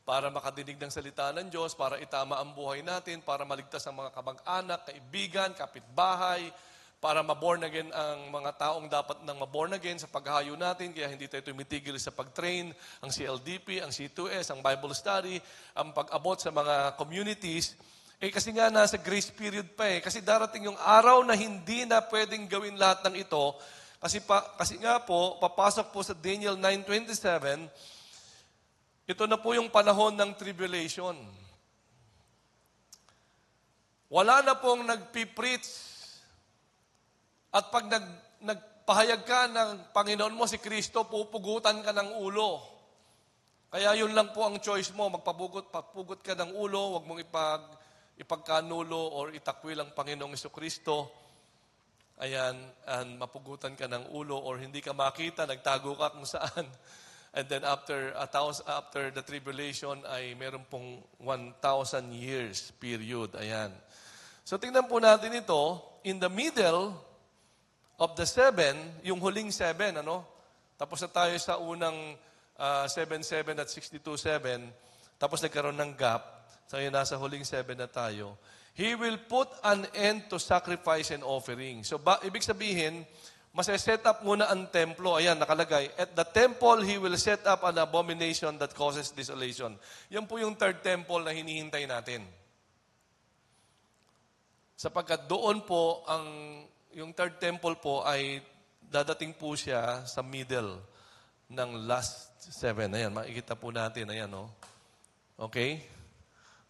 para makadinig ng salita ng Diyos, para itama ang buhay natin, para maligtas ang mga kamag-anak, kaibigan, kapitbahay, para maborn again ang mga taong dapat nang maborn again sa paghahayo natin, kaya hindi tayo tumitigil sa pag-train, ang CLDP, ang C2S, ang Bible study, ang pag-abot sa mga communities. Kasi nga nasa grace period pa kasi darating yung araw na hindi na pwedeng gawin lahat ng ito, kasi nga po, papasok po sa Daniel 9:27, ito na po yung panahon ng tribulation. Wala na pong nagpipreach. At pag nagpahayag ka ng Panginoon mo si Kristo, pupugutan ka ng ulo. Kaya yun lang po ang choice mo, papugot ka ng ulo, wag mong ipagkanulo or itakwil ang Panginoong Kristo. Ayan, and mapugutan ka ng ulo or hindi ka makita, nagtago ka kung saan. And then after the tribulation ay meron pong 1,000 years period. Ayan. So tingnan po natin ito, in the middle of the 7, yung huling 7, Tapos na tayo sa unang 7:7 at 62:7, tapos nagkaroon ng gap. So yun, nasa huling 7 na tayo. He will put an end to sacrifice and offering. So, ibig sabihin, set up muna ang templo. Ayan, nakalagay. At the temple, He will set up an abomination that causes desolation. Yan po yung third temple na hinihintay natin. Sapagkat doon po, yung third temple po ay dadating po siya sa middle ng last 7. Ayan, makikita po natin. Ayan, Okay?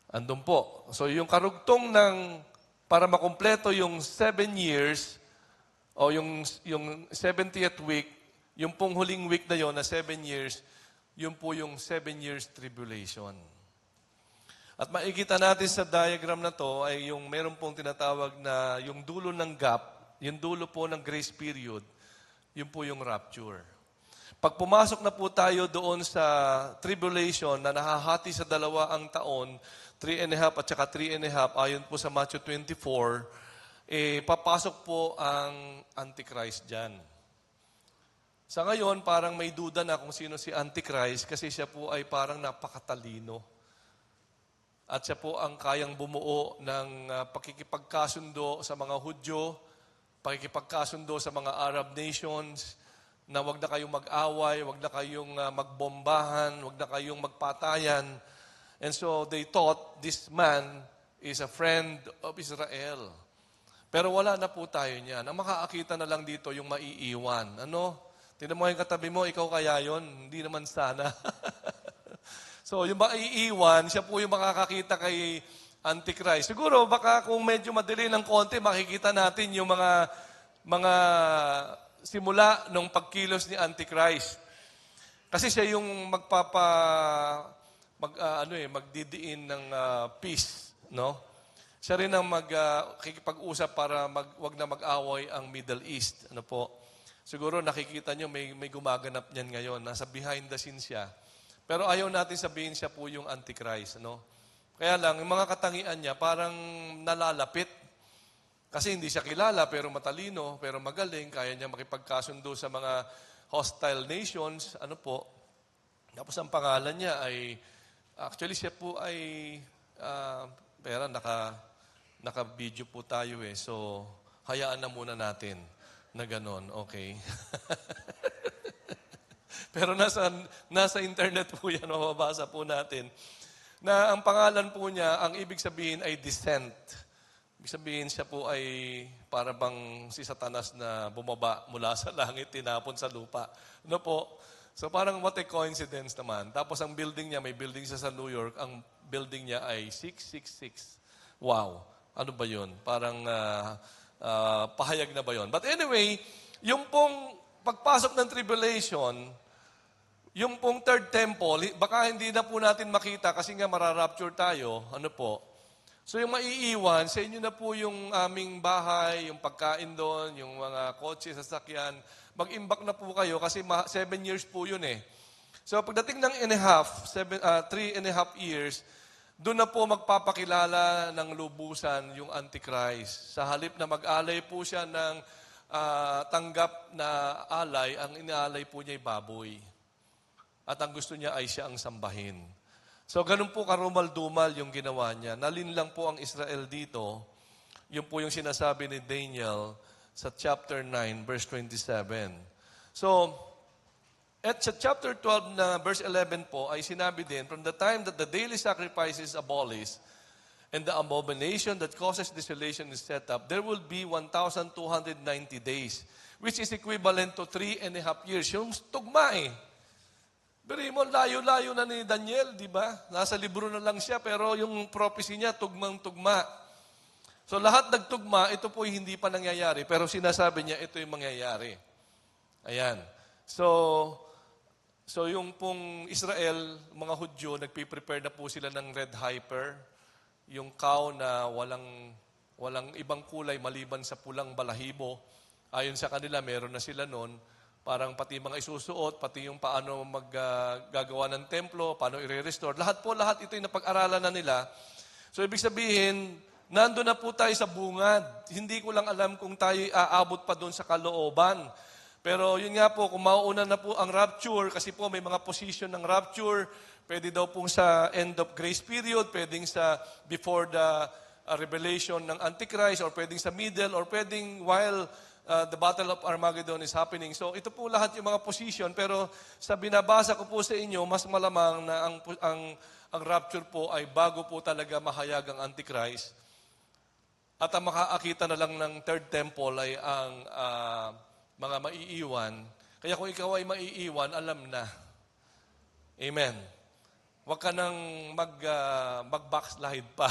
Andun po. So, yung karugtong para makumpleto yung 7 years, o yung 70th week, yung pong huling week na yon na 7 years, yun po yung 7 years tribulation. At makikita natin sa diagram na to ay yung meron pong tinatawag na yung dulo ng gap, yung dulo po ng grace period, yun po yung rapture. Pag pumasok na po tayo doon sa tribulation na nahahati sa dalawa ang taon, 3.5 at saka 3.5, ayon po sa Matthew 24, papasok po ang Antichrist dyan. Sa ngayon, parang may duda na kung sino si Antichrist kasi siya po ay parang napakatalino. At siya po ang kayang bumuo ng pakikipagkasundo sa mga Hudyo, pakikipagkasundo sa mga Arab nations, na wag na kayong mag-away, wag na kayong magbombahan, wag na kayong magpatayan. And so they thought this man is a friend of Israel. Pero wala na po tayo niyan. Ang makakakita na lang dito yung maiiwan. Ano? Tingnan mo yung katabi mo, ikaw kaya yon? Hindi naman sana. So yung maiiwan, siya po yung makakakita kay Antichrist. Siguro baka kung medyo madali ng konti, makikita natin yung mga simula ng pagkilos ni Antichrist. Kasi siya yung magdidiin ng peace, no? Siya rin ang kikipag-usap para wag na mag-away ang Middle East, ano po? Siguro nakikita nyo may gumaganap niyan ngayon, nasa behind the scenes siya. Pero ayaw natin sabihin siya po yung Antichrist, no? Kaya lang, yung mga katangian niya parang nalalapit. Kasi hindi siya kilala, pero matalino, pero magaling, kaya niya makipagkasundo sa mga hostile nations, ano po. Tapos ang pangalan niya ay, actually siya po ay, pero naka-video po tayo eh, so hayaan na muna natin na ganon, okay? Pero nasa internet po yan, mababasa po natin, na ang pangalan po niya, ang ibig sabihin ay descent. Ibig sabihin siya po ay para bang si Satanas na bumaba mula sa langit, tinapon sa lupa. Ano po? So parang what a coincidence naman. Tapos ang building niya, may building siya sa New York, ang building niya ay 666. Wow! Ano ba yun? Parang pahayag na ba yun? But anyway, yung pong pagpasok ng tribulation, yung pong third temple, baka hindi na po natin makita kasi nga mararapture tayo. Ano po? So yung maiiwan, sa inyo na po yung aming bahay, yung pagkain doon, yung mga kotse, sasakyan. Mag-imbak na po kayo kasi 7 years po yun eh. So pagdating ng 3.5 years, doon na po magpapakilala ng lubusan yung Antichrist. Sa halip na mag-alay po siya ng tanggap na alay, ang inaalay po niya ay baboy. At ang gusto niya ay siya ang sambahin. So, ganun po karumal-dumal yung ginawa niya. Nalinlang po ang Israel dito. Yun po yung sinasabi ni Daniel sa chapter 9, verse 27. So, at sa chapter 12 na verse 11 po, ay sinabi din, from the time that the daily sacrifice is abolished, and the abomination that causes desolation is set up, there will be 1,290 days, which is equivalent to 3.5 years. Yung tugma eh. Pero mo, layo-layo na ni Daniel, di ba? Nasa libro na lang siya, pero yung prophecy niya, tugmang-tugma. So lahat nagtugma, ito po hindi pa nangyayari, pero sinasabi niya, ito yung mangyayari. Ayan. So yung pong Israel, mga Hudyo, nagpiprepare na po sila ng red heifer, yung cow na walang ibang kulay maliban sa pulang balahibo. Ayon sa kanila, meron na sila noon. Parang pati mga isusuot, pati yung paano maggagawa ng templo, paano i-restore. Lahat ito yung napag-aralan na nila. So, ibig sabihin, nando na po tayo sa bungad. Hindi ko lang alam kung tayo aabot pa doon sa kalooban. Pero yun nga po, kung mauuna na po ang rapture, kasi po may mga position ng rapture, pwede daw pong sa end of grace period, pwedeng sa before the revelation ng Antichrist, or pwedeng sa middle, or pwedeng while the Battle of Armageddon is happening. So ito po lahat yung mga position, pero sa binabasa ko po sa inyo, mas malamang na ang rapture po ay bago po talaga mahayag ang Antichrist. At ang makakakita na lang ng third temple ay ang mga maiiwan. Kaya kung ikaw ay maiiwan, alam na. Amen. Huwag ka nang mag-backslide pa.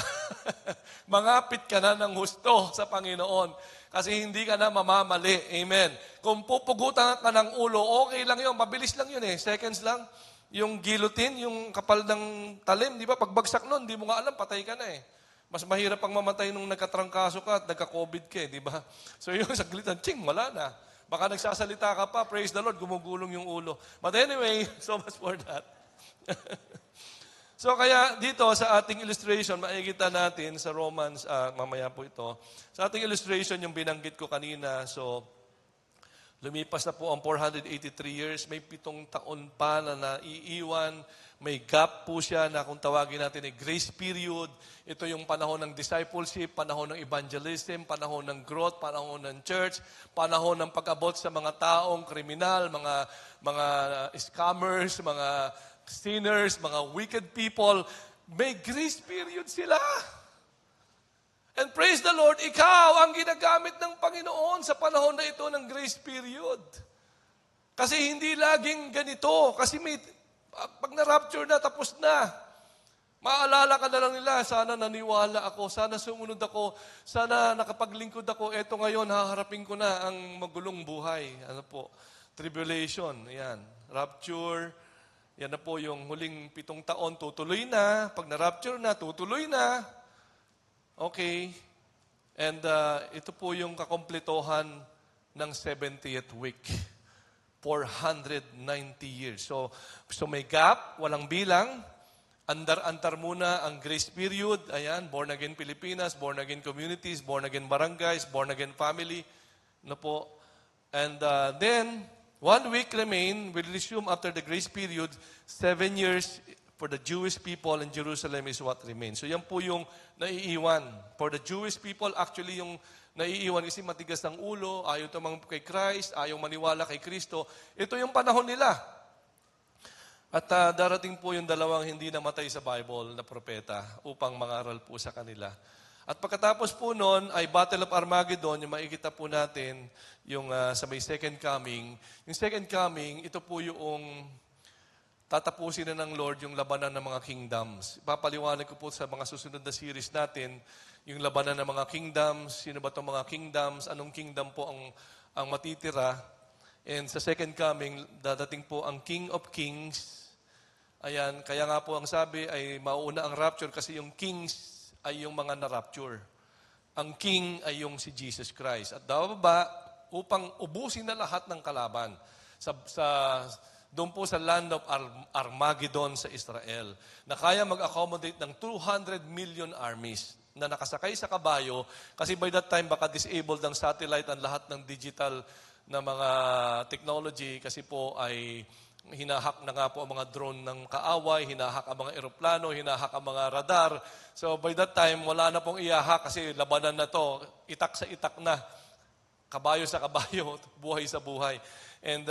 Mangapit ka na ng husto sa Panginoon. Kasi hindi ka na mamamali. Amen. Kung pupugutan ka ng ulo, okay lang yun. Mabilis lang yun eh. Seconds lang. Yung guillotine, yung kapal ng talim, di ba? Pagbagsak nun, di mo nga alam, patay ka na eh. Mas mahirap pang mamatay nung nagkatrangkaso ka at nagka-COVID ka eh, di ba? So yung saglitan, wala na. Baka nagsasalita ka pa, praise the Lord, gumugulong yung ulo. But anyway, so much for that. So kaya dito sa ating illustration, makikita natin sa Romans, mamaya po ito, sa ating illustration yung binanggit ko kanina, so lumipas na po ang 483 years, may 7 taon pa na naiiwan, may gap po siya na kung tawagin natin ay grace period. Ito yung panahon ng discipleship, panahon ng evangelism, panahon ng growth, panahon ng church, panahon ng pag-abot sa mga taong kriminal, mga scammers, mga sinners, mga wicked people. may grace period sila. And praise the Lord, ikaw ang ginagamit ng Panginoon sa panahon na ito ng grace period. Kasi hindi laging ganito. Kasi pag na-rapture na, tapos na. Maalala ka na lang nila, sana naniwala ako, sana sumunod ako, sana nakapaglingkod ako, eto ngayon, haharapin ko na ang magulong buhay. Ano po? Tribulation, yan. Rapture, yan na po yung huling 7 taon, tutuloy na. Pag na-rapture na, tutuloy na. Okay. And ito po yung kakompletohan ng 70th week. 490 years. So may gap, walang bilang. Andar-antar muna ang grace period. Ayan, born again Pilipinas, born again communities, born again barangays, born again family. No po. And then, 1 week remain, will resume after the grace period. 7 years for the Jewish people in Jerusalem is what remains. So yan po yung naiiwan. For the Jewish people, actually yung naiiwan kasi matigas ng ulo, ayaw tumang kay Christ, ayaw maniwala kay Kristo. Ito yung panahon nila. At darating po yung 2 hindi namatay sa Bible na propeta upang mangaral po sa kanila. At pagkatapos po noon ay Battle of Armageddon, yung makikita po natin yung sa may second coming. Yung second coming, ito po yung tatapusin na ng Lord yung labanan ng mga kingdoms. Ipapaliwanag ko po sa mga susunod na series natin yung labanan ng mga kingdoms. Sino ba itong mga kingdoms? Anong kingdom po ang matitira? And sa second coming, dadating po ang King of Kings. Ayan, kaya nga po ang sabi ay mauna ang rapture kasi yung kings ay yung mga na-rapture. Ang king ay yung si Jesus Christ. At bababa upang ubusin na lahat ng kalaban. Doon po sa land of Armageddon sa Israel, na kaya mag-accommodate ng 200 million armies na nakasakay sa kabayo kasi by that time baka disabled ang satellite ang lahat ng digital na mga technology kasi po ay hinahak na nga po ang mga drone ng kaaway, hinahak ang mga eroplano, hinahak ang mga radar. So by that time, wala na pong iyahak kasi labanan na to, itak sa itak na, kabayo sa kabayo, buhay sa buhay. And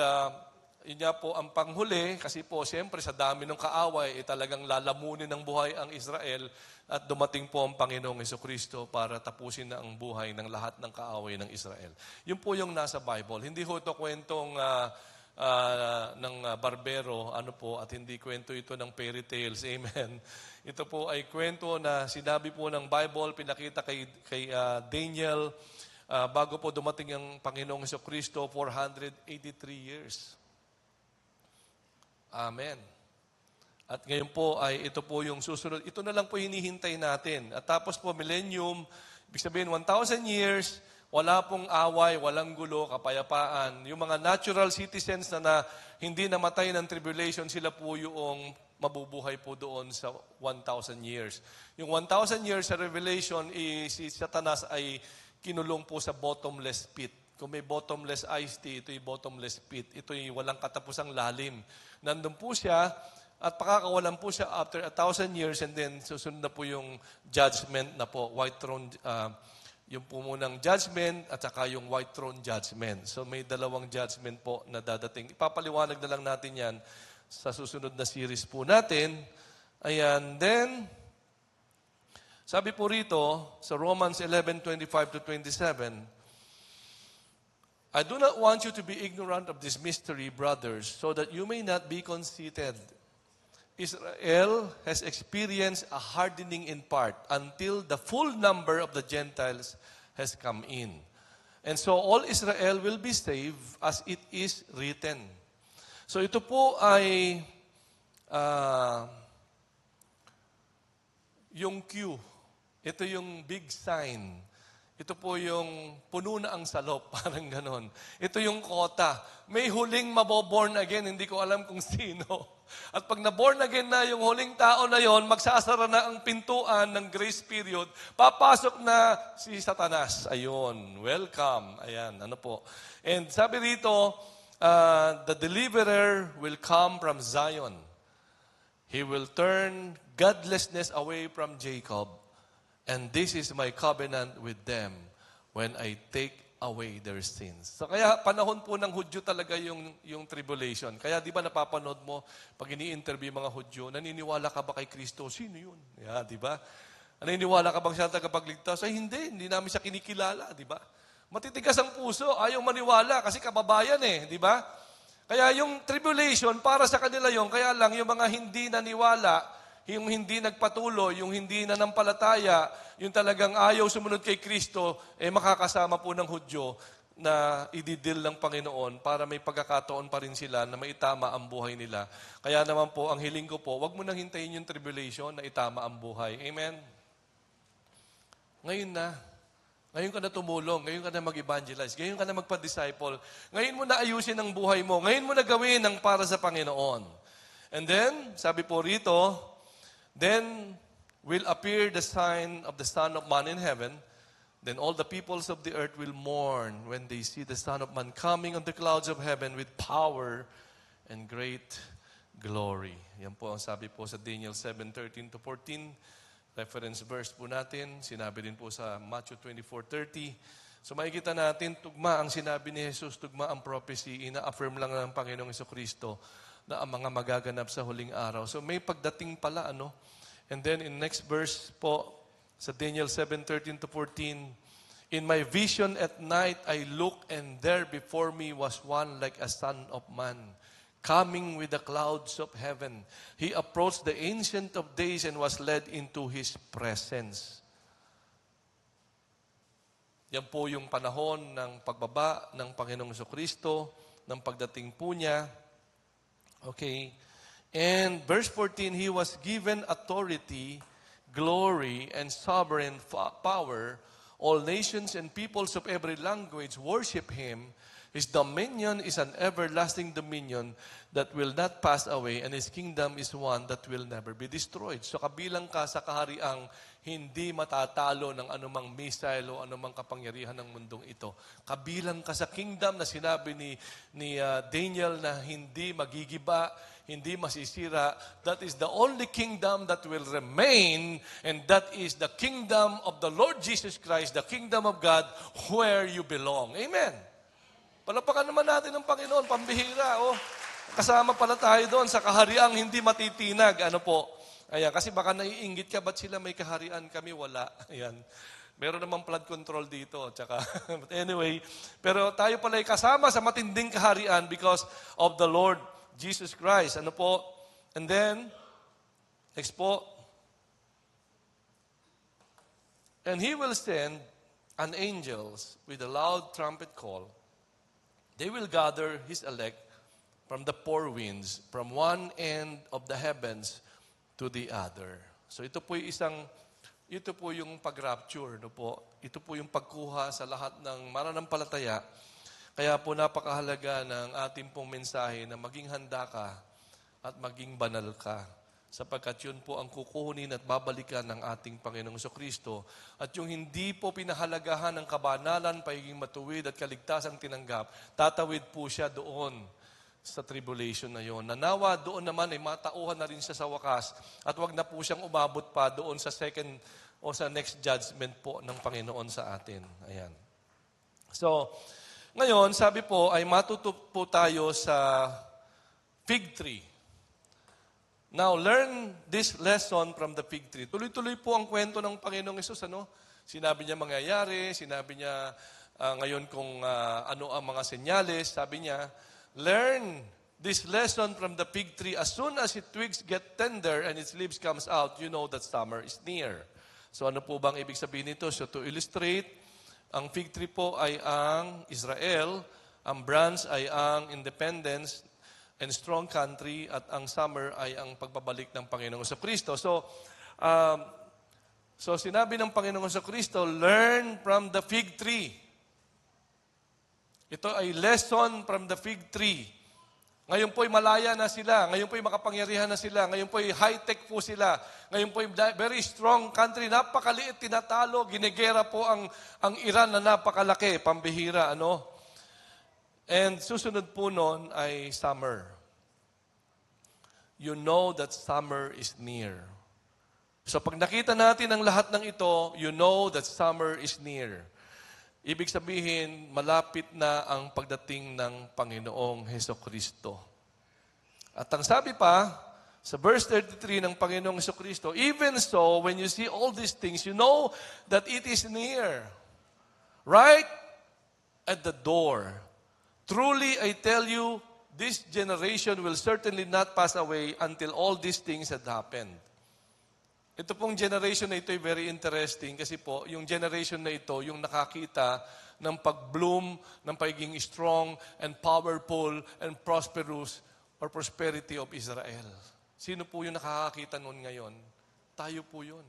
yun nga po ang panghuli, kasi po siyempre sa dami ng kaaway, talagang lalamunin ng buhay ang Israel at dumating po ang Panginoong Jesucristo para tapusin na ang buhay ng lahat ng kaaway ng Israel. Yun po yung nasa Bible. Hindi ho ito kwentong ng barbero, at hindi kwento ito ng fairy tales. Amen. Ito po ay kwento na sinabi po ng Bible, pinakita kay Daniel, bago po dumating ang Panginoong Jesucristo, 483 years. Amen. At ngayon po ay ito po yung susunod. Ito na lang po hinihintay natin. At tapos po millennium, ibig sabihin 1,000 years, wala pong away, walang gulo, kapayapaan. Yung mga natural citizens na hindi namatay ng tribulation, sila po yung mabubuhay po doon sa 1,000 years. Yung 1,000 years sa Revelation, si Satanas ay kinulong po sa bottomless pit. Kung may bottomless iced tea, ito yung bottomless pit. Ito yung walang katapusang lalim. Nandun po siya, at pakakawalan po siya after 1,000 years, and then susunod na po yung judgment na po, white throne, yung po munang judgment at saka yung white throne judgment. So may 2 judgment po na dadating. Ipapaliwanag na lang natin yan sa susunod na series po natin. Ayan. Then, sabi po rito sa Romans 11:25-27, I do not want you to be ignorant of this mystery, brothers, so that you may not be conceited. Israel has experienced a hardening in part until the full number of the Gentiles has come in. And so all Israel will be saved as it is written. So ito po ay yung Q. Ito yung big sign. Ito po yung puno na ang salop, parang ganon. Ito yung kota. May huling maboborn again, hindi ko alam kung sino. At pag na-born again na yung huling tao na yon, magsasara na ang pintuan ng grace period, papasok na si Satanas. Ayun, welcome. Ayan, ano po. And sabi rito, the deliverer will come from Zion. He will turn godlessness away from Jacob. And this is my covenant with them when I take away their sins. So kaya panahon po ng Hudyo talaga yung tribulation. Kaya di ba napapanood mo, pag ini-interview yung mga Hudyo, naniniwala ka ba kay Kristo? Sino yun? Yeah, di ba? Naniniwala ka bang siya tagapagligtas? Ay hindi namin siya kinikilala, di ba? Matitigas ang puso, ayaw maniwala kasi kababayan di ba? Kaya yung tribulation, para sa kanila yung, kaya lang yung mga hindi naniwala, yung hindi nagpatuloy, yung hindi nanampalataya, yung talagang ayaw sumunod kay Kristo, makakasama po ng Hudyo na ididil ng Panginoon para may pagkakataon pa rin sila na maitama ang buhay nila. Kaya naman po, ang hiling ko po, wag mo nang hintayin yung tribulation na itama ang buhay. Amen? Ngayon na. Ngayon ka na tumulong, ngayon ka na mag-evangelize, ngayon ka na magpa-disciple, ngayon mo na ayusin ang buhay mo, ngayon mo na gawin ang para sa Panginoon. And then, sabi po rito, then will appear the sign of the Son of Man in heaven, then all the peoples of the earth will mourn when they see the Son of Man coming on the clouds of heaven with power and great glory. Yan po ang sabi po sa Daniel 7:13-14. Reference verse po natin, sinabi din po sa Matthew 24:30. So makikita natin, tugma ang sinabi ni Jesus, tugma ang prophecy, ina-affirm lang ng Panginoong Jesucristo na ang mga magaganap sa huling araw. So may pagdating pala, And then in next verse po, sa Daniel 7:13-14, in my vision at night I looked, and there before me was one like a son of man, coming with the clouds of heaven. He approached the Ancient of Days and was led into His presence. Yan po yung panahon ng pagbaba ng Panginoong Jesucristo, ng pagdating po niya. Okay. And verse 14, He was given authority, glory, and sovereign power. All nations and peoples of every language worship Him. His dominion is an everlasting dominion that will not pass away, and His kingdom is one that will never be destroyed. So kabilang ka sa kahariang hindi matatalo ng anumang missile o anumang kapangyarihan ng mundong ito. Kabilang ka sa kingdom na sinabi ni Daniel na hindi magigiba, hindi masisira. That is the only kingdom that will remain, and that is the kingdom of the Lord Jesus Christ, the kingdom of God, where you belong. Amen. Palapakan naman natin ng Panginoon, pambihira. Kasama pala tayo doon sa kahariang hindi matitinag. Ayan, kasi baka naiinggit ka, ba't sila may kaharian, kami wala. Ayan. Meron namang flood control dito. But anyway, pero tayo pala ay kasama sa matinding kaharian because of the Lord Jesus Christ. And then, next po. And He will send an angels with a loud trumpet call. They will gather His elect from the four winds, from one end of the heavens to the other. So ito po yung pag-rapture, Ito po yung pagkuha sa lahat ng mananampalataya. Kaya po napakahalaga ng ating pong mensahe na maging handa ka at maging banal ka. Sapagkat yun po ang kukunin at babalikan ng ating Panginoong Jesucristo. At yung hindi po pinahalagahan ng kabanalan, pagiging matuwid at kaligtasang tinanggap, tatawid po siya doon sa tribulation na yon. Nanawa doon naman ay matauhan na rin siya sa wakas at wag na po siyang umabot pa doon sa second o sa next judgment po ng Panginoon sa atin. Ayan. So, ngayon, sabi po ay matutup po tayo sa fig tree. Now, learn this lesson from the fig tree. Tuloy-tuloy po ang kwento ng Panginoong Hesus. Sinabi niya mangyayari, sinabi niya ngayon kung ano ang mga senyales. Sabi niya, learn this lesson from the fig tree. As soon as its twigs get tender and its leaves comes out, you know that summer is near. So ano po bang ibig sabihin nito? So to illustrate, ang fig tree po ay ang Israel, ang branch ay ang independence and strong country, at ang summer ay ang pagbabalik ng Panginoong Jesucristo. So sinabi ng Panginoong Jesucristo, learn from the fig tree. Ito ay lesson from the fig tree. Ngayon po'y malaya na sila. Ngayon po'y makapangyarihan na sila. Ngayon po'y high-tech po sila. Ngayon po'y very strong country. Napakaliit, tinatalo. Ginegera po ang Iran na napakalaki. Pambihira, And susunod po noon ay summer. You know that summer is near. So pag nakita natin ang lahat ng ito, you know that summer is near. Ibig sabihin, malapit na ang pagdating ng Panginoong Hesukristo. At ang sabi pa, sa verse 33 ng Panginoong Hesukristo, even so, when you see all these things, you know that it is near, right at the door. Truly, I tell you, this generation will certainly not pass away until all these things had happened. Ito pong generation na ito ay very interesting kasi po, yung generation na ito, yung nakakita ng pag-bloom, ng pagiging strong and powerful and prosperous or prosperity of Israel. Sino po yung nakakakita noon ngayon? Tayo po yun.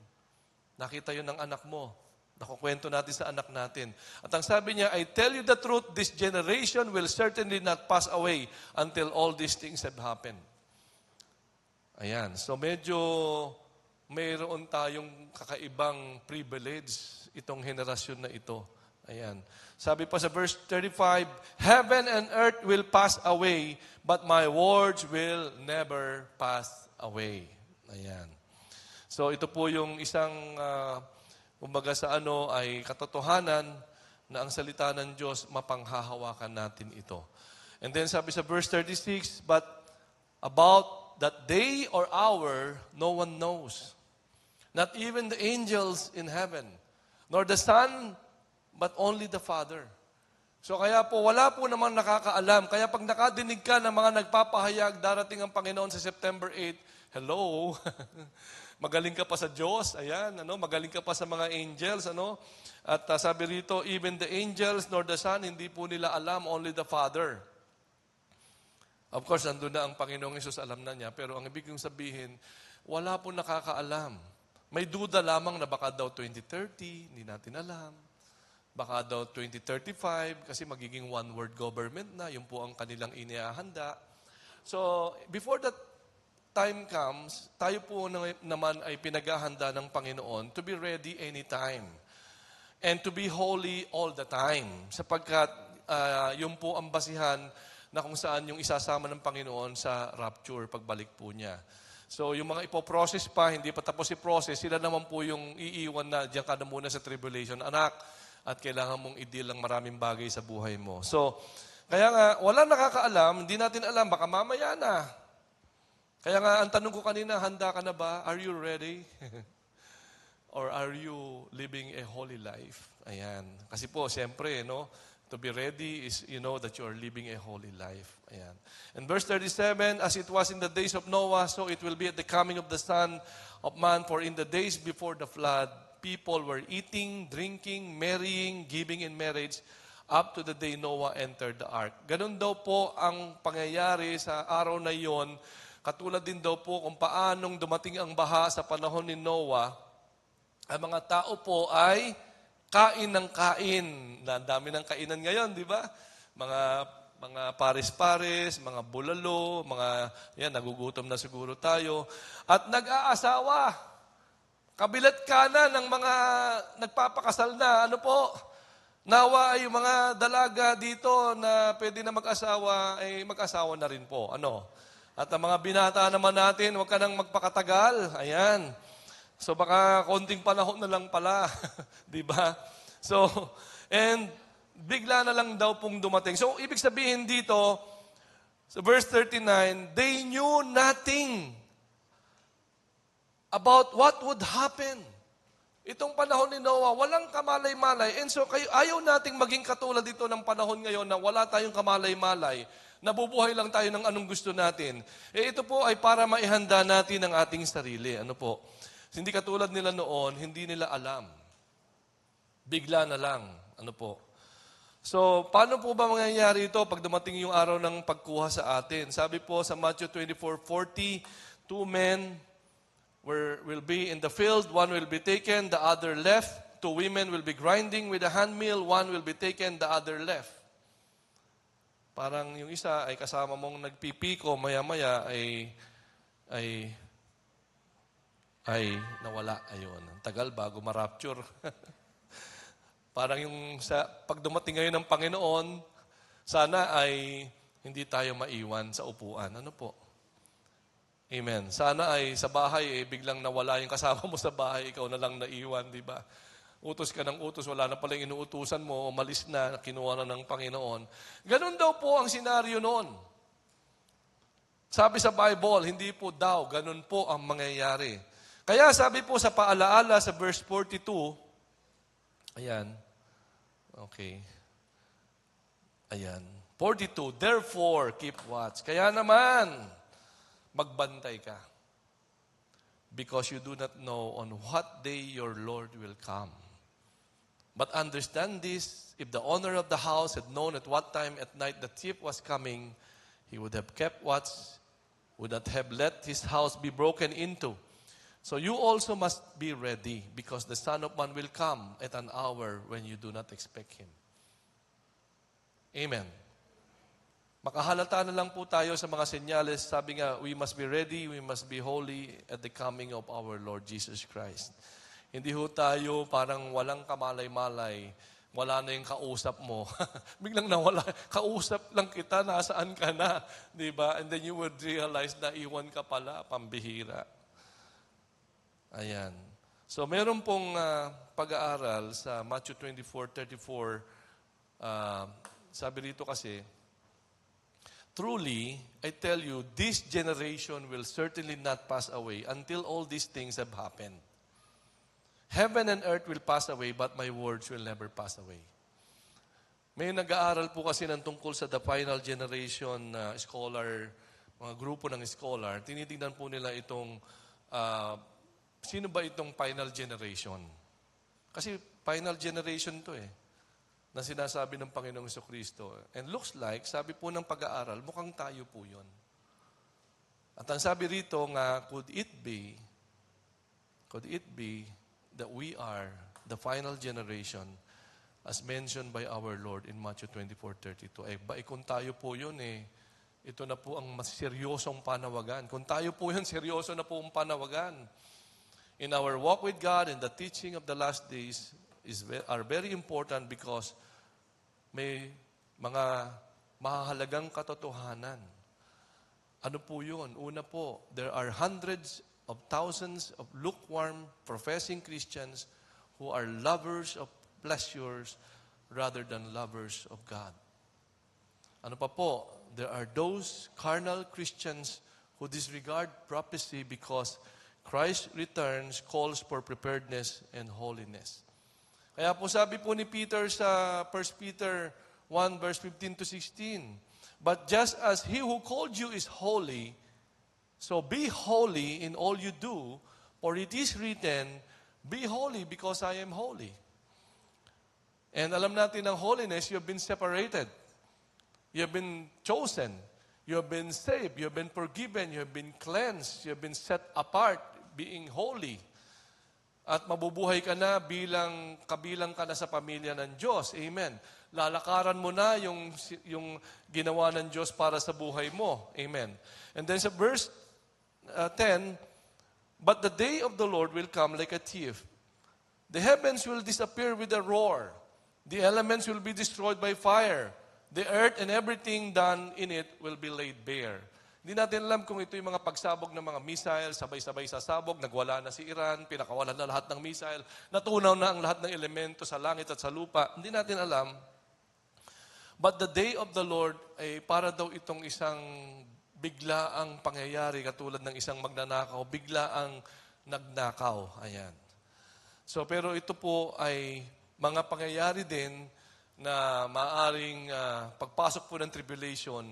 Nakita yun ng anak mo. Nakukwento natin sa anak natin. At ang sabi niya, I tell you the truth, this generation will certainly not pass away until all these things have happened. Ayan. So medyo mayroon tayong kakaibang privilege itong henerasyon na ito. Ayan. Sabi pa sa verse 35, heaven and earth will pass away, but my words will never pass away. Ayan. So ito po yung isang, kumbaga sa ay katotohanan na ang salita ng Diyos, mapanghahawakan natin ito. And then sabi sa verse 36, but about that day or hour, no one knows. Not even the angels in heaven, nor the Son, but only the Father. So kaya po, wala po namang nakakaalam. Kaya pag nakadinig ka ng mga nagpapahayag, darating ang Panginoon sa September 8, hello, magaling ka pa sa Diyos, ayan, magaling ka pa sa mga angels, At sabi rito, even the angels nor the Son, hindi po nila alam, only the Father. Of course, nandun na ang Panginoong Hesus, alam na niya, pero ang ibig kong sabihin, wala po nakakaalam. May duda lamang na baka daw 2030, hindi natin alam. Baka daw 2035, kasi magiging one-world government na, yun po ang kanilang inihahanda. So, before that time comes, tayo po naman ay pinaghahanda ng Panginoon to be ready anytime. And to be holy all the time. Sapagkat yun po ang basihan na kung saan yung isasama ng Panginoon sa rapture, pagbalik po niya. So, yung mga ipoprocess pa, hindi pa tapos i-process, sila naman po yung iiwan na diyan ka na muna sa tribulation, anak, at kailangan mong i-deal ang maraming bagay sa buhay mo. So, kaya nga, wala nakakaalam, hindi natin alam, baka mamaya na. Kaya nga, ang tanong ko kanina, handa ka na ba? Are you ready? Or are you living a holy life? Ayan. Kasi po, siyempre, to be ready is, that you are living a holy life. Ayan. And verse 37, as it was in the days of Noah, so it will be at the coming of the Son of Man. For in the days before the flood, people were eating, drinking, marrying, giving in marriage, up to the day Noah entered the ark. Ganun daw po ang pangyayari sa araw na iyon. Katulad din daw po kung paanong dumating ang baha sa panahon ni Noah, ang mga tao po ay kain ng kain. Ang dami ng kainan ngayon, di ba? Mga pares-pares, mga bulalo, nagugutom na siguro tayo. At nag-aasawa. Kabilat kanan ng mga nagpapakasal na, nawa ay yung mga dalaga dito na pwede na mag-asawa, ay mag-asawa na rin po. At ang mga binata naman natin, huwag ka nang magpakatagal. Ayan. So baka konting panahon na lang pala. Di ba? So, and bigla na lang daw pong dumating. So, ibig sabihin dito, sa verse 39, they knew nothing about what would happen. Itong panahon ni Noah, walang kamalay-malay. And so, ayaw nating maging katulad dito ng panahon ngayon na wala tayong kamalay-malay. Nabubuhay lang tayo ng anong gusto natin. Ito po ay para maihanda natin ang ating sarili. Hindi katulad nila noon, hindi nila alam. Bigla na lang. So, paano po ba mangyayari ito pag dumating yung araw ng pagkuha sa atin? Sabi po sa Matthew 24:40, 2 men will be in the field, one will be taken, the other left. 2 women will be grinding with a handmill, one will be taken, the other left. Parang yung isa ay kasama mong nagpipiko, maya-maya ay nawala. Ayun. Ang tagal bago ma-rapture. Parang yung pag dumating ngayon ng Panginoon, sana ay hindi tayo maiwan sa upuan. Amen. Sana ay sa bahay, biglang nawala yung kasama mo sa bahay, ikaw na lang naiwan, di ba? utos ka ng utos, wala na palang inuutusan mo, umalis na, kinuha na ng Panginoon. Ganun daw po ang senaryo noon. Sabi sa Bible, hindi po daw, ganun po ang mangyayari. Kaya sabi po sa paalaala sa verse 42, ayan, okay, ayan, 42, therefore, keep watch. Kaya naman, magbantay ka. Because you do not know on what day your Lord will come. But understand this, if the owner of the house had known at what time at night the thief was coming, he would have kept watch, would not have let his house be broken into. So you also must be ready, because the Son of Man will come at an hour when you do not expect Him. Amen. Makahalata na lang po tayo sa mga senyales. Sabi nga, we must be ready, we must be holy at the coming of our Lord Jesus Christ. Hindi ho tayo parang walang kamalay-malay, wala na yung kausap mo. Biglang nawala, kausap lang kita, nasaan ka na? Diba? And then you would realize na iwan ka pala, pambihira. Ayan. So meron pong pag-aaral sa Matthew 24:34. Sabi rito kasi, truly, I tell you, this generation will certainly not pass away until all these things have happened. Heaven and earth will pass away, but my words will never pass away. May nag-aaral po kasi ng tungkol sa the final generation scholar, mga grupo ng scholar. Tinitingnan po nila itong, sino ba itong final generation? Kasi final generation to na sinasabi ng Panginoong Jesucristo. And looks like, sabi po ng pag-aaral, mukhang tayo po yun. At ang sabi rito nga, could it be that we are the final generation as mentioned by our Lord in Matthew 24:32. Kung tayo po yun ito na po ang mas seryosong panawagan. Kung tayo po yun, seryoso na po ang panawagan. In our walk with God and the teaching of the last days are very important because may mga mahahalagang katotohanan. Ano po yun? Una po, there are hundreds of thousands of lukewarm, professing Christians who are lovers of pleasures rather than lovers of God. Ano pa po? There are those carnal Christians who disregard prophecy because Christ's returns calls for preparedness and holiness. Kaya po sabi po ni Peter sa 1 Peter 1 verse 15-16, but just as He who called you is holy, so be holy in all you do, for it is written, be holy because I am holy. And alam natin ang holiness, you have been separated. You have been chosen. You have been saved. You have been forgiven. You have been cleansed. You have been set apart, being holy. At mabubuhay ka na kabilang ka na sa pamilya ng Diyos. Amen. Lalakaran mo na yung ginawa ng Diyos para sa buhay mo. Amen. And then sa verse 10, but the day of the Lord will come like a thief. The heavens will disappear with a roar. The elements will be destroyed by fire. The earth and everything done in it will be laid bare. Hindi natin alam kung ito yung mga pagsabog ng mga missile, sabay-sabay sasabog, nagwala na si Iran, pinakawalan na lahat ng missile, natunaw na ang lahat ng elemento sa langit at sa lupa. Hindi natin alam. But the day of the Lord ay para daw itong isang biglaang pangyayari, katulad ng isang magnanakaw, biglaang nagnakaw. Ayan. So, pero ito po ay mga pangyayari din na maaring pagpasok po ng tribulation,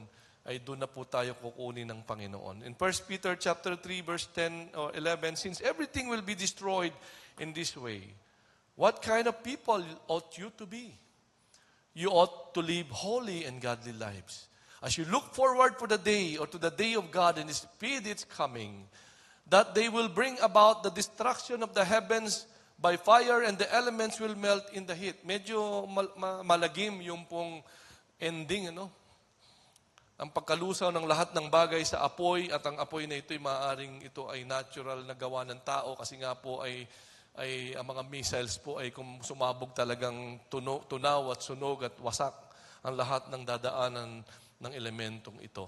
ay doon na po tayo kukunin ng Panginoon. In 1 Peter chapter 3, verse 10 or 11, since everything will be destroyed in this way, what kind of people ought you to be? You ought to live holy and godly lives. As you look forward for the day or to the day of God and speed its coming, that they will bring about the destruction of the heavens by fire and the elements will melt in the heat. Medyo malagim yung pong ending, ang pagkalusaw ng lahat ng bagay sa apoy, at ang apoy na ito'y maaaring ito ay natural na gawa ng tao kasi nga po ay ang mga missiles po ay kung sumabog talagang tunaw at sunog at wasak ang lahat ng dadaanan ng elementong ito.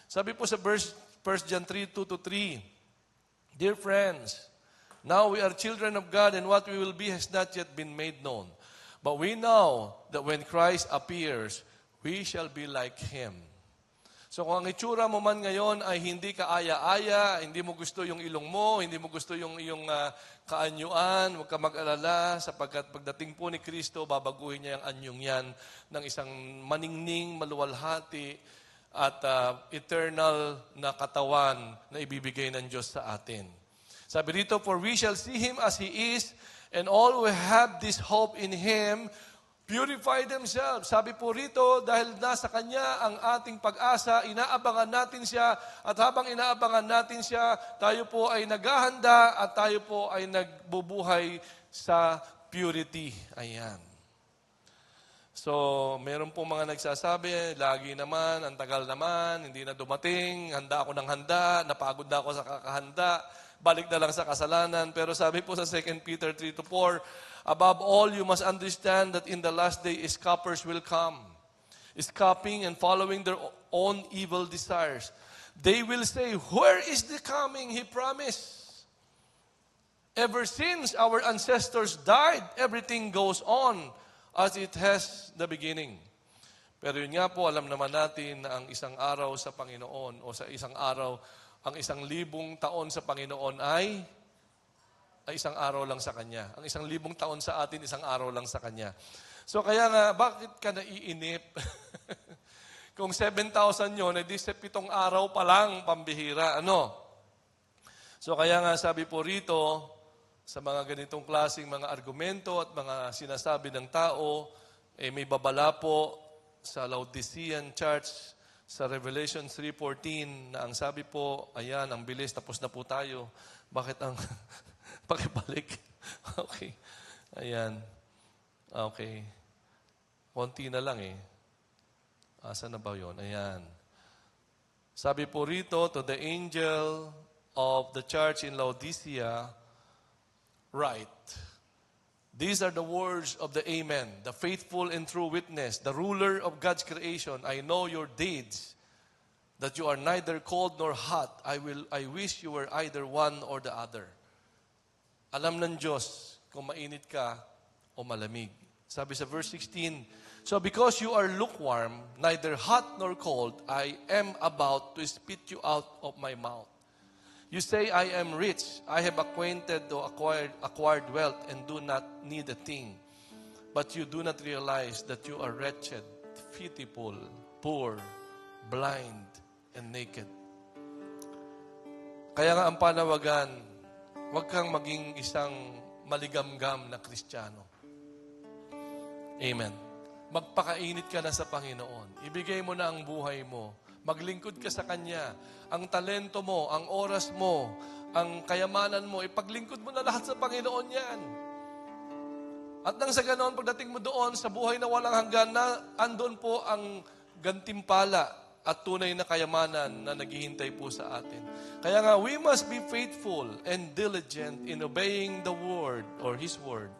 Sabi po sa verse 1 John 3:2-3, dear friends, Now we are children of God, and what we will be has not yet been made known. But we know that when Christ appears, we shall be like Him. So kung ang itsura mo man ngayon ay hindi ka aya-aya, hindi mo gusto yung ilong mo, hindi mo gusto yung iyong kaanyuan, huwag ka mag-alala sapagkat pagdating po ni Kristo, babaguhin niya yung anyong yan ng isang maningning, maluwalhati at eternal na katawan na ibibigay ng Diyos sa atin. Sabi dito, for we shall see Him as He is, and all who have this hope in Him purify themselves. Sabi po rito, dahil nasa Kanya ang ating pag-asa, inaabangan natin Siya, at habang inaabangan natin Siya, tayo po ay naghahanda at tayo po ay nagbubuhay sa purity. Ayan. So, meron po mga nagsasabi, lagi naman, ang tagal naman, hindi na dumating, handa ako ng handa, napagod na ako sa kakahanda, balik na lang sa kasalanan. Pero sabi po sa 2 Peter 3-4, above all, you must understand that in the last day, scoffers will come, scoffing and following their own evil desires. They will say, where is the coming He promised? Ever since our ancestors died, everything goes on as it has the beginning. Pero yun nga po, alam naman natin na ang isang araw sa Panginoon o sa isang araw, ang 1,000 taon sa Panginoon ay isang araw lang sa Kanya. Ang 1,000 taon sa atin, isang araw lang sa Kanya. So kaya nga, bakit ka naiinip? Kung 7,000 yun, edi 7 araw pa lang, pambihira. Ano? So kaya nga, sabi po rito, sa mga ganitong klaseng mga argumento at mga sinasabi ng tao, may babala po sa Laodicean Church, sa Revelation 3:14, na ang sabi po, ayan, ang bilis, tapos na po tayo. Bakit ang... Pakibalik. Okay. Ayan. Okay. Konti na lang eh. Asa na ba yun? Ayan. Sabi po rito, to the angel of the church in Laodicea, write, these are the words of the Amen, the faithful and true witness, the ruler of God's creation. I know your deeds, that you are neither cold nor hot. I wish you were either one or the other. Alam ng Diyos kung mainit ka o malamig. Sabi sa verse 16, so because you are lukewarm, neither hot nor cold, I am about to spit you out of my mouth. You say, I am rich, I have acquired wealth and do not need a thing. But you do not realize that you are wretched, pitiful, poor, blind, and naked. Kaya nga ang panawagan, huwag kang maging isang maligamgam na Kristiyano. Amen. Magpakainit ka na sa Panginoon. Ibigay mo na ang buhay mo. Maglingkod ka sa Kanya. Ang talento mo, ang oras mo, ang kayamanan mo, ipaglingkod mo na lahat sa Panginoon yan. At nang sa ganoon, pagdating mo doon sa buhay na walang hanggan, na andon po ang gantimpala at tunay na kayamanan na naghihintay po sa atin. Kaya nga, we must be faithful and diligent in obeying the Word or His Word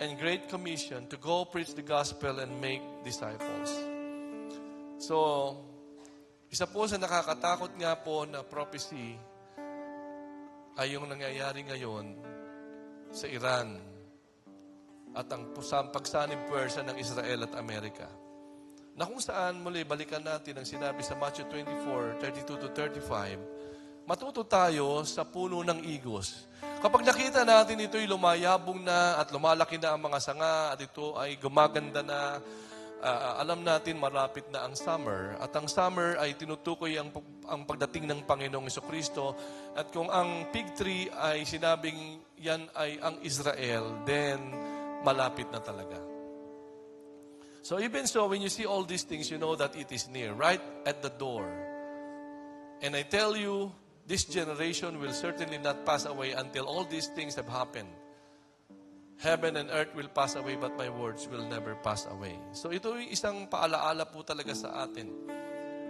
and Great Commission to go preach the gospel and make disciples. So, isa po sa nakakatakot nga po na prophecy ay yung nangyayari ngayon sa Iran at ang pagsanib puwersa ng Israel at Amerika. Na kung saan, muli, balikan natin ang sinabi sa Matthew 24, 32-35, matuto tayo sa puno ng igos. Kapag nakita natin ito'y lumayabong na at lumalaki na ang mga sanga at ito ay gumaganda na, alam natin marapit na ang summer. At ang summer ay tinutukoy ang pagdating ng Panginoong Jesucristo. At kung ang fig tree ay sinabing yan ay ang Israel, then malapit na talaga. So even so, when you see all these things, you know that it is near, right at the door. And I tell you, this generation will certainly not pass away until all these things have happened. Heaven and earth will pass away, but my words will never pass away. So ito ay isang paalaala po talaga sa atin.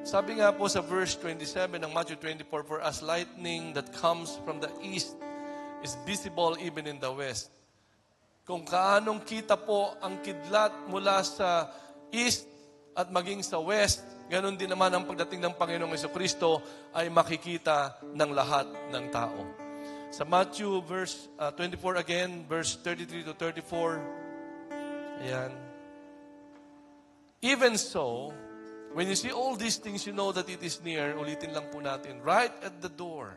Sabi nga po sa verse 27 ng Matthew 24, for as lightning that comes from the east is visible even in the west. Kung kaanong kita po ang kidlat mula sa east at maging sa west, ganon din naman ang pagdating ng Panginoong Jesucristo ay makikita ng lahat ng tao. Sa Matthew verse 24 again, verse 33 to 34. Ayan. Even so, when you see all these things, you know that it is near. Ulitin lang po natin. Right at the door.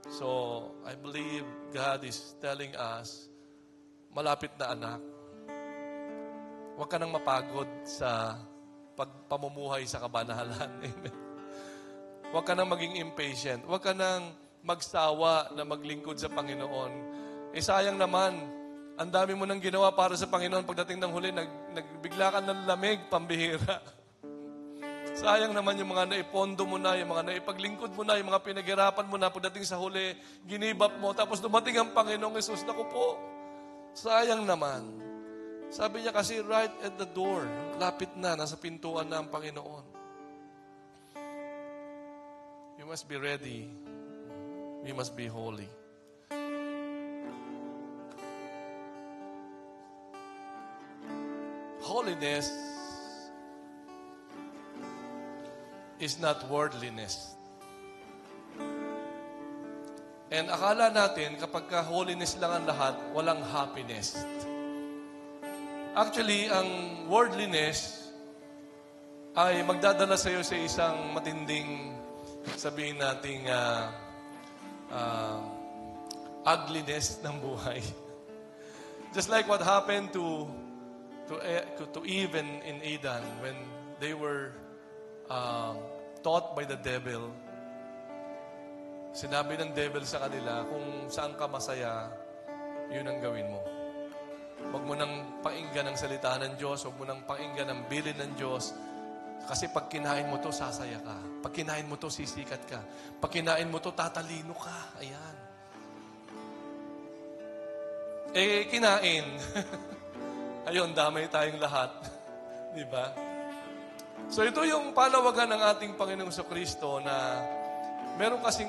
So, I believe God is telling us, malapit na anak, huwag ka nang mapagod sa pagpamumuhay sa kabanalan. Amen. Huwag ka nang maging impatient. Huwag ka nang magsawa na maglingkod sa Panginoon. Sayang naman, ang dami mo nang ginawa para sa Panginoon. Pagdating ng huli, nagbigla ka ng lamig, pambihira. Sayang naman yung mga naipondo mo na, yung mga naipaglingkod mo na, yung mga pinaghirapan mo na. Pagdating sa huli, ginibap mo. Tapos dumating ang Panginoong Yesus. Naku po, sayang naman. Sabi niya kasi, right at the door. Lapit na, nasa pintuan na ang Panginoon. You must be ready. We must be holy. Holiness is not worldliness. And akala natin, kapag holiness lang ang lahat, walang happiness. Actually, ang worldliness ay magdadala sa iyo sa isang matinding, sabihin nating, ugliness ng buhay. Just like what happened to Eve in Eden when they were taught by the devil. Sinabi ng devil sa kanila, kung saan ka masaya, yun ang gawin mo. Huwag mo nang pakinggan ang salita ng Diyos, huwag mo nang pakinggan ang bilin ng Diyos. Kasi pag kinain mo to, sasaya ka. Pag kinain mo to, sisikat ka. Pag kinain mo to, tatalino ka. Ayan. Kinain. Ayun, damay tayong lahat. Di ba? So ito yung panawagan ng ating Panginoong Jesucristo na meron kasing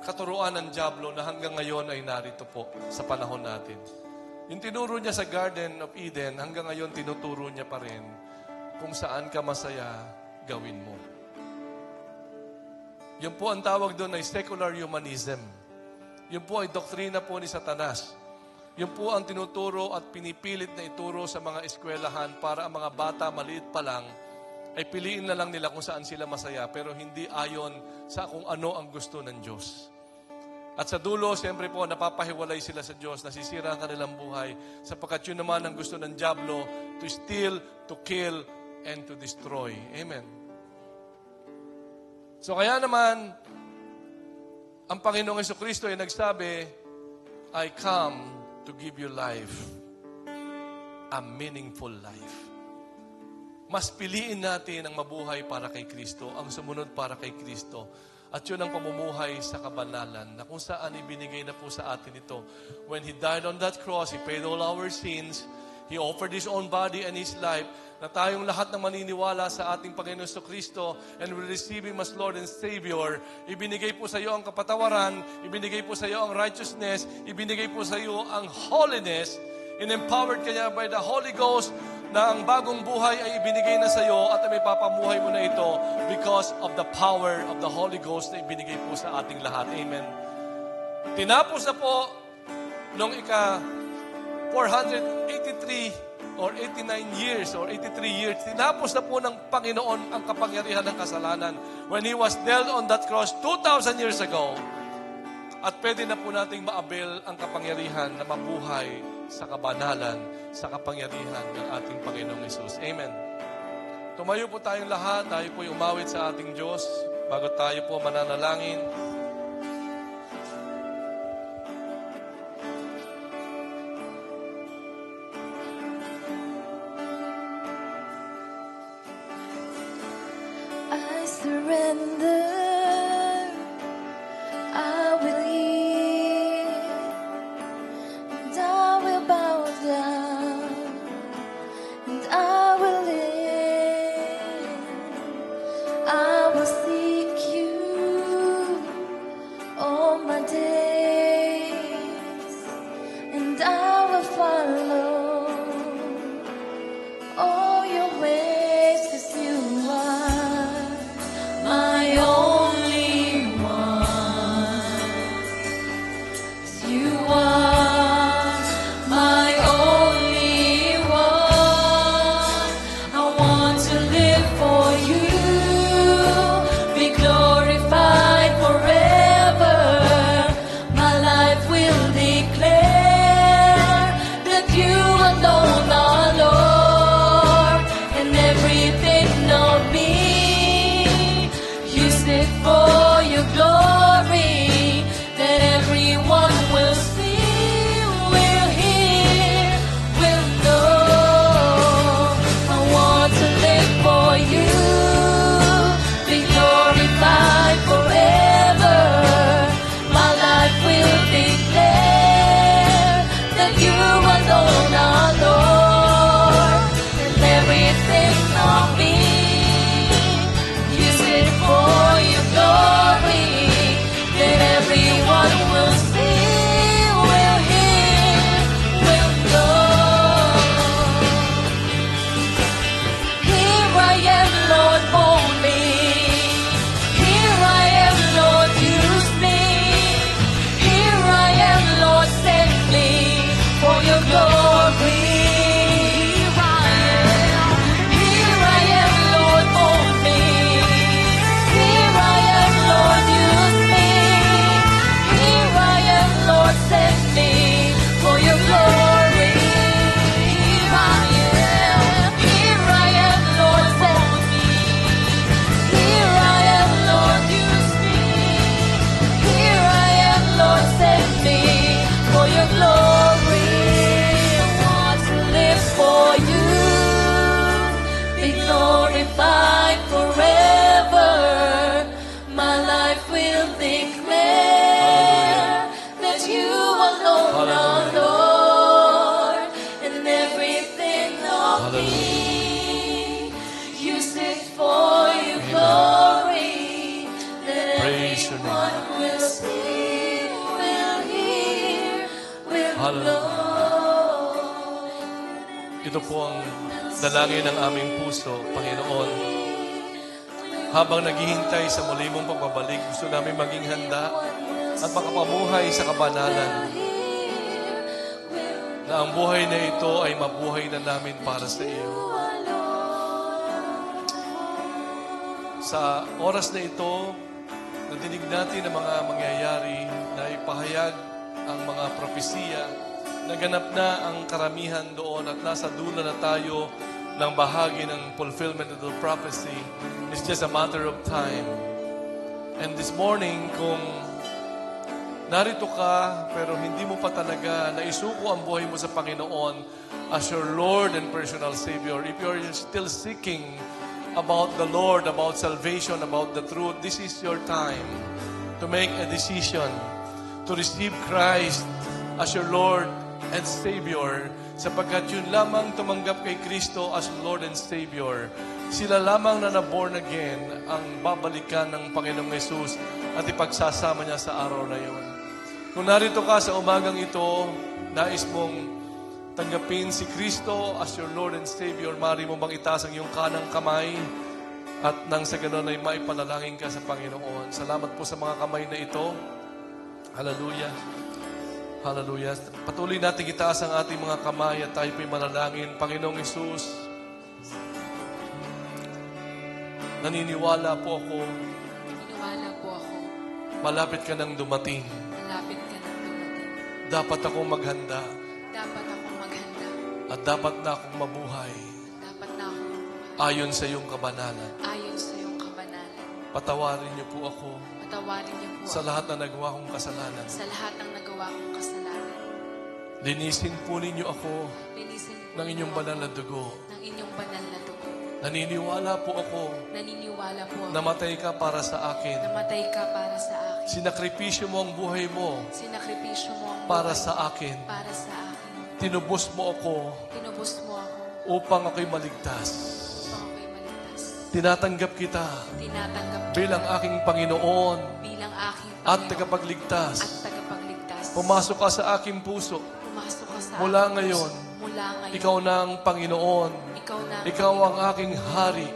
katuruan ng dyablo na hanggang ngayon ay narito po sa panahon natin. Yung tinuro niya sa Garden of Eden, hanggang ngayon tinuturo niya pa rin kung saan ka masaya, gawin mo. Yun po ang tawag doon ay secular humanism. Yun po ay doktrina po ni Satanas. Yun po ang tinuturo at pinipilit na ituro sa mga eskwelahan para ang mga bata maliit pa lang ay piliin na lang nila kung saan sila masaya pero hindi ayon sa kung ano ang gusto ng Diyos. At sa dulo, siyempre po, napapahiwalay sila sa Diyos, nasisira ang kanilang buhay sapagkat yun naman ang gusto ng dyablo, to steal, to kill, and to destroy. Amen. So kaya naman, ang Panginoong Jesucristo ay nagsabi, I come to give you life, a meaningful life. Mas piliin natin ang mabuhay para kay Kristo, ang sumunod para kay Kristo. At yun ang pamumuhay sa kabanalan na kung saan ibinigay na po sa atin ito. When He died on that cross, He paid all our sins. He offered His own body and His life na tayong lahat na maniniwala sa ating Panginoon Jesucristo and will receive Him as Lord and Savior. Ibinigay po sa iyo ang kapatawaran, ibinigay po sa iyo ang righteousness, ibinigay po sa iyo ang holiness, in-empowered kanya by the Holy Ghost na ang bagong buhay ay ibinigay na sa iyo at may papamuhay mo na ito because of the power of the Holy Ghost na ibinigay po sa ating lahat. Amen. Tinapos na po nung 483 or 89 years or 83 years, tinapos na po ng Panginoon ang kapangyarihan ng kasalanan when He was nailed on that cross 2,000 years ago. At pwede na po nating maabil ang kapangyarihan na mabuhay sa kabanalan, sa kapangyarihan ng ating Panginoong Hesus. Amen. Tumayo po tayong lahat, tayo po umawit sa ating Diyos bago tayo po mananalangin. I surrender, I will yield, and I will bow down, and I will live, I will seek you all my days, and I will follow all your ways, 'cause you are my only one. that you alone are Lord, and everything of me. Use it for your glory, that everyone will see, will hear, will know. Here I am, Lord, mold me. Here I am, Lord, use me. Here I am, Lord, send me for your glory. Here I am, Lord, mold me. Here I am, Lord, use me. Here I am, Lord, send me for your glory. Here I am, Lord, send me. Here I am, Lord, use me. Here I am, Lord, send me for your glory. I want to live for you, be glorified forever. My life will declare that you alone are Lord, and everything of me. Use it for your glory, that Praise your name. everyone will see, will hear, will Hallelujah. know. Ito po ang dalangin ng aming puso, Panginoon. Habang naghihintay sa muli mong pagbabalik, gusto namin maging handa at makapamuhay sa kabanalan. Na ang buhay na ito ay mabuhay na namin para sa iyo. Sa oras na ito, nadinig natin ang mga mangyayari na ipahayag ang mga propesiya. Naganap na ang karamihan doon at nasa dulo na tayo ng bahagi ng fulfillment of the prophecy. It's just a matter of time. And this morning, kung narito ka pero hindi mo pa talaga naisuko ang buhay mo sa Panginoon as your Lord and personal Savior, if you're still seeking about the Lord, about salvation, about the truth, this is your time to make a decision to receive Christ as your Lord and Savior, sapagkat yun lamang tumanggap kay Kristo as Lord and Savior. Sila lamang na na-born again ang babalikan ng Panginoong Yesus at ipagsasama niya sa araw na yun. Kung narito ka sa umagang ito, nais mong tanggapin si Kristo as your Lord and Savior, maaari mo bang itaas ang iyong kanang kamay at nang sa ganon ay maipanalangin ka sa Panginoon. Salamat po sa mga kamay na ito. Hallelujah. Hallelujah. Patuloy natin itaas ang ating mga kamay at tayo po'y manalangin. Panginoong Yesus, naniniwala po ako, Iniwala po ako. malapit ka nang dumating. Malapit ka nang dumating. Dapat akong maghanda Dapat akong maghanda. at dapat na akong mabuhay Dapat na akong mabuhay ayon sa iyong kabanalan. ayon sa iyong kabanalan. Patawarin niyo po ako Patawarin niyo po sa ako lahat na nagawa kong kasalanan. sa lahat ng nagawa kong kasalanan. Linisin po ninyo ako Linisin po ng inyong niyo banal na dugo. ako ng inyong banal na dugo. Naniniwala po ako Naniniwala po ako namatay ka para sa akin. namatay ka para sa akin. Sinakripisyo mo ang buhay mo Sinakripisyo mo ang para buhay sa akin. para sa akin. Tinubos mo ako Tinubos mo ako upang ako'y maligtas. upang ako'y maligtas. Tinatanggap kita Tinatanggap kita bilang aking Panginoon bilang aking at Panginoon tagapagligtas. at tagapagligtas. Pumasok ka sa aking puso. Pumasok ka sa Mula aking ngayon, puso. Mula ngayon, Ikaw na ang Panginoon. ikaw na Ikaw ang aking hari.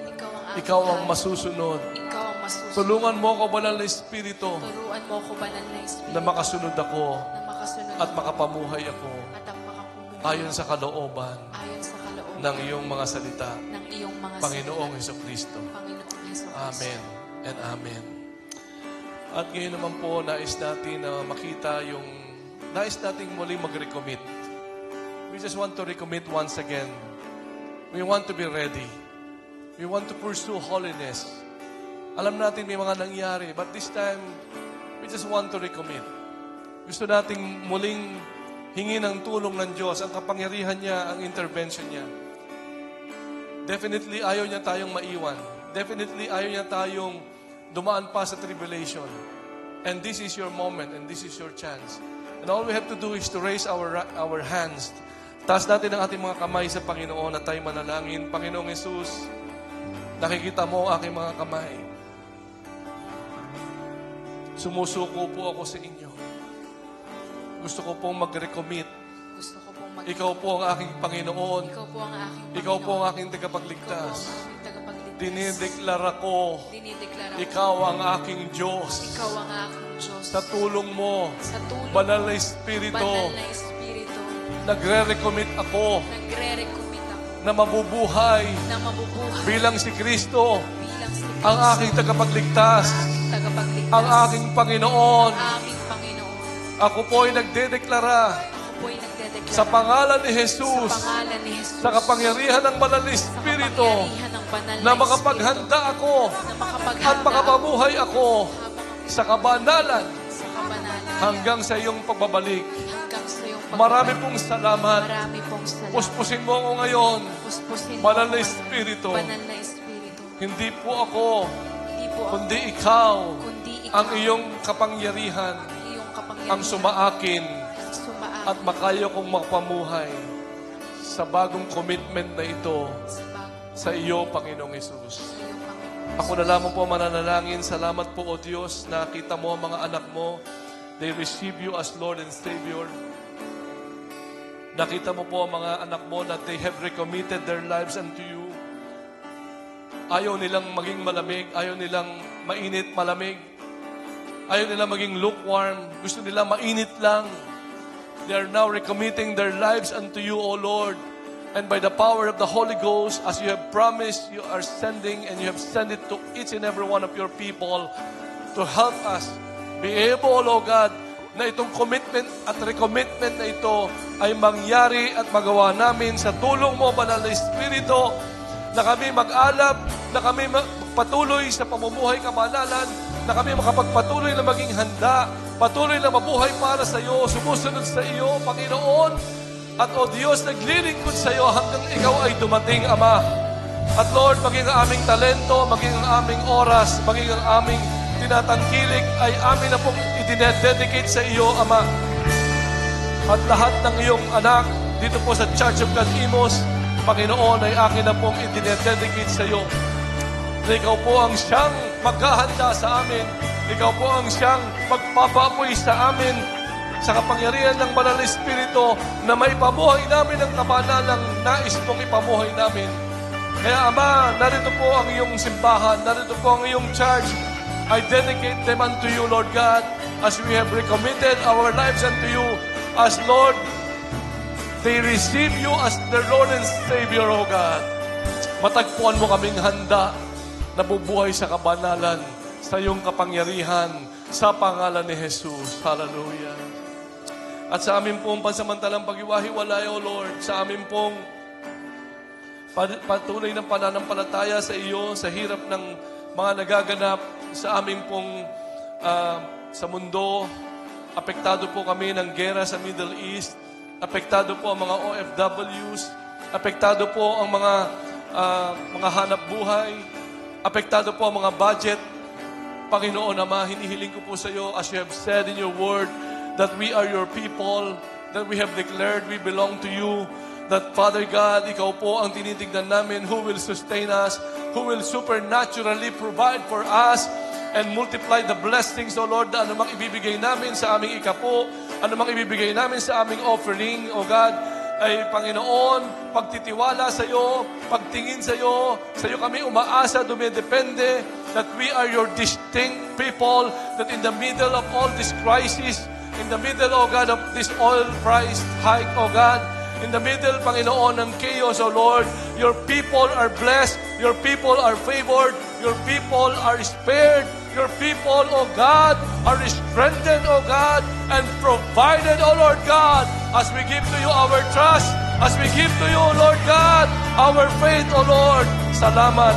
Ikaw ang masusunod. Ikaw ang masusunod. Tulungan mo ako, Banal na Espiritu, Turuan mo ko banal na Espiritu na makasunod ako na makasunod at ako makapamuhay ako at ang makapumuhay ayon sa kalooban ayon sa kalooban ng iyong mga salita. ng iyong mga Panginoong Hesukristo. salita. Panginoong Hesus. Amen and Amen. At ngayon naman po, nais natin na makita nais nating muli mag-recommit. We just want to recommit once again. We want to be ready. We want to pursue holiness. Alam natin may mga nangyari, but this time, we just want to recommit. Gusto nating muling hingi ng tulong ng Diyos, ang kapangyarihan niya, ang intervention niya. Definitely, ayaw niya tayong maiwan. Definitely, ayaw niya tayong dumaan pa sa tribulation. And this is your moment and this is your chance And all we have to do is to raise our hands. Taas natin ang ating mga kamay sa Panginoon at tayo manalangin. Panginoong Yesus, nakikita mo ang aking mga kamay. Sumusuko po ako sa inyo. Gusto ko pong mag-recommit. Gusto ko pong mag- Ikaw po ang aking Panginoon. Ikaw po ang aking Ikaw po ang Panginoon. aking tagapagligtas. Ikaw po ang aking tagapagligtas. Dinideklara ko, Dinideklara ko. Ikaw ang aking Diyos. Ikaw ang aking Diyos. Sa tulong mo, Sa tulong Banal na Espiritu, Banal na Espiritu, nagre-recommit ako nagre-recommit ako na mabubuhay na mabubuhay bilang si Kristo, bilang si Kristo, ang aking tagapagligtas, aking tagapagligtas, ang aking Panginoon. aming Panginoon. Ako po ay nagdedeklara Ako po ay nagdedeklara sa pangalan ni sa Jesus, pangalan ni Jesus, sa kapangyarihan ng Banal na sa Espiritu, kapangyarihan ng Banal na na makapaghanda ako Espiritu, na makapaghanda at makapabuhay ako habang sa kabanalan sa kabanalan hanggang sa iyong pagbabalik. hanggang sa iyong Marami pagbabalik. pong salamat. Marami pong salamat. Puspusin mo ako ngayon. Puspusin mo Banal ako na ngayon. Espiritu. Banal na Espiritu. Hindi po ako, Hindi po ako, kundi ikaw, kundi ikaw, ang iyong kapangyarihan, iyong kapangyarihan, ang sumaakin ang sumaakit at makayo kong makapamuhay sa bagong commitment na ito sa bago sa iyo, Panginoong Yesus. sa iyong Panginoon. Ako na lamang po mananalangin. Salamat po, O Diyos, na kita mo ang mga anak mo. They receive you as Lord and Savior. Nakita mo po ang mga anak mo that they have recommitted their lives unto you. Ayaw nilang maging malamig. Ayaw nilang mainit, malamig. Ayaw nilang maging lukewarm. Gusto nila mainit lang. They are now recommitting their lives unto you, O Lord. And by the power of the Holy Ghost, as you have promised, you are sending and you have sent it to each and every one of your people to help us be able, O God, na itong commitment at recommitment na ito ay mangyari at magawa namin sa tulong mo, Banal na Espiritu, na kami mag-alab, na kami patuloy sa pamumuhay kabanalan, na kami makapagpatuloy na maging handa, patuloy na mabuhay para sa iyo, sumusunod sa iyo, Panginoon. At o Diyos, naglilingkod sa iyo hanggang ikaw ay dumating, Ama. At Lord, maging ang aming talento, maging ang aming oras, maging ang aming tinatangkilik ay amin na pong idinededicate sa iyo, Ama. At lahat ng iyong anak dito po sa Church of God Imos, Panginoon, ay akin na pong idinededicate sa iyo. Na ikaw po ang siyang maghahanda sa amin. Ikaw po ang siyang magpapapoy sa amin sa kapangyarihan ng Banal na Espiritu na maipamuhay namin ang kabanalang nais mong ipamuhay namin. Kaya Ama, narito po ang iyong simbahan, narito po ang iyong church. I dedicate them unto you, Lord God, as we have recommitted our lives unto you. As Lord, they receive you as their Lord and Savior, O God. Matagpuan mo kaming handa na bubuhay sa kabanalan, sa iyong kapangyarihan, sa pangalan ni Jesus. Hallelujah. At sa amin pong pansamantalang pag-iwahiwalay, O Lord, sa amin pong patuloy ng pananampalataya sa iyo, sa hirap ng mga nagaganap sa amin pong sa mundo. Apektado po kami ng gera sa Middle East. Apektado po ang mga OFWs. Apektado po ang mga hanap buhay. Apektado po ang mga budget. Panginoon Ama, hinihiling ko po sa iyo, as you have said in your word, that we are your people, that we have declared we belong to you, that Father God, ikaw po ang tinitignan namin, who will sustain us, who will supernaturally provide for us, and multiply the blessings, O Lord, na anumang ibibigay namin sa aming ikapo, anumang ibibigay namin sa aming offering, O God, ay Panginoon, pagtitiwala sa iyo, pagtingin sa iyo kami umaasa, dumidepende, that we are your distinct people, that in the middle of all this crisis, in the middle, O God, of this oil price hike, O God, in the middle, Panginoon, ng chaos, O Lord, your people are blessed, your people are favored, your people are spared, your people, O God, are strengthened, O God, and provided, O Lord God, as we give to you our trust, as we give to you, O Lord God, our faith, O Lord. Salamat.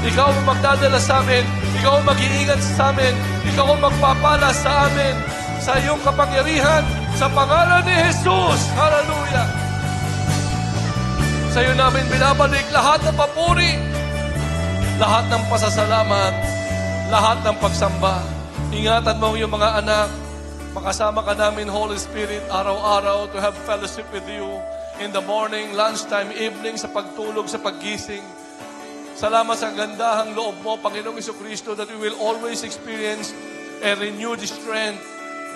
Ikaw ang magdadala sa amin, ikaw ang mag-iingat sa amin, ikaw ang magpapala sa amin, sa iyong kapangyarihan, sa pangalan ni Jesus. Hallelujah. Sa iyo namin binabalik lahat ng papuri, lahat ng pasasalamat, lahat ng pagsamba. Ingatan mo ang iyong mga anak, Makasama ka namin, Holy Spirit, araw-araw to have fellowship with you in the morning, lunchtime, evening, sa pagtulog, sa paggising. Salamat sa gandahang loob mo, Panginoong Jesucristo, that we will always experience a renewed strength.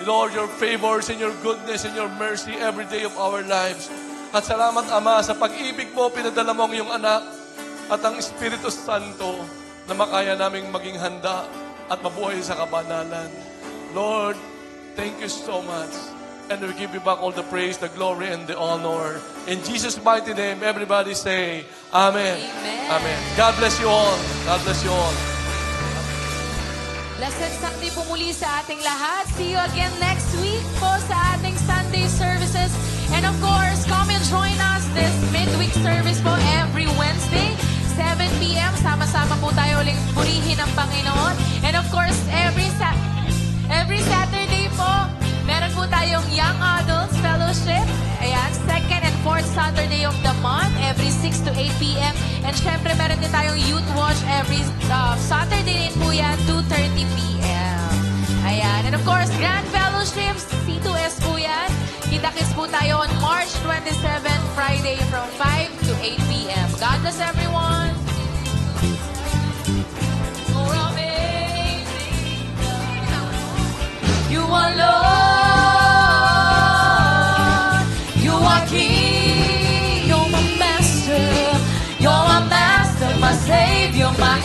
Lord, your favors and your goodness and your mercy every day of our lives. At salamat, Ama, sa pag-ibig mo, pinadala mo ang iyong anak at ang Espiritu Santo na makaya naming maging handa at mabuhay sa kabanalan. Lord, thank you so much. And we give you back all the praise, the glory, and the honor. In Jesus' mighty name, everybody say, Amen. Amen. Amen. God bless you all. God bless you all. Blessed Sunday po muli sa ating lahat. See you again next week po sa ating Sunday services. And of course, come and join us this midweek service po every Wednesday, 7 p.m. Sama-sama po tayo uling purihin ang Panginoon. And of course, every Saturday po, meron po tayong Young Adults Fellowship. Ayan, second and fourth Saturday of the month, every 6 to 8 p.m. And syempre, meron din tayong Youth Watch every Saturday din po yan, 2:30 p.m. Ayan. And of course, Grand Fellowships, C2S po yan. Kita-kits po tayo on March 27, Friday from 5 to 8 p.m. God bless everyone! For amazing you are Lord, you are King, you're my master, my Savior, my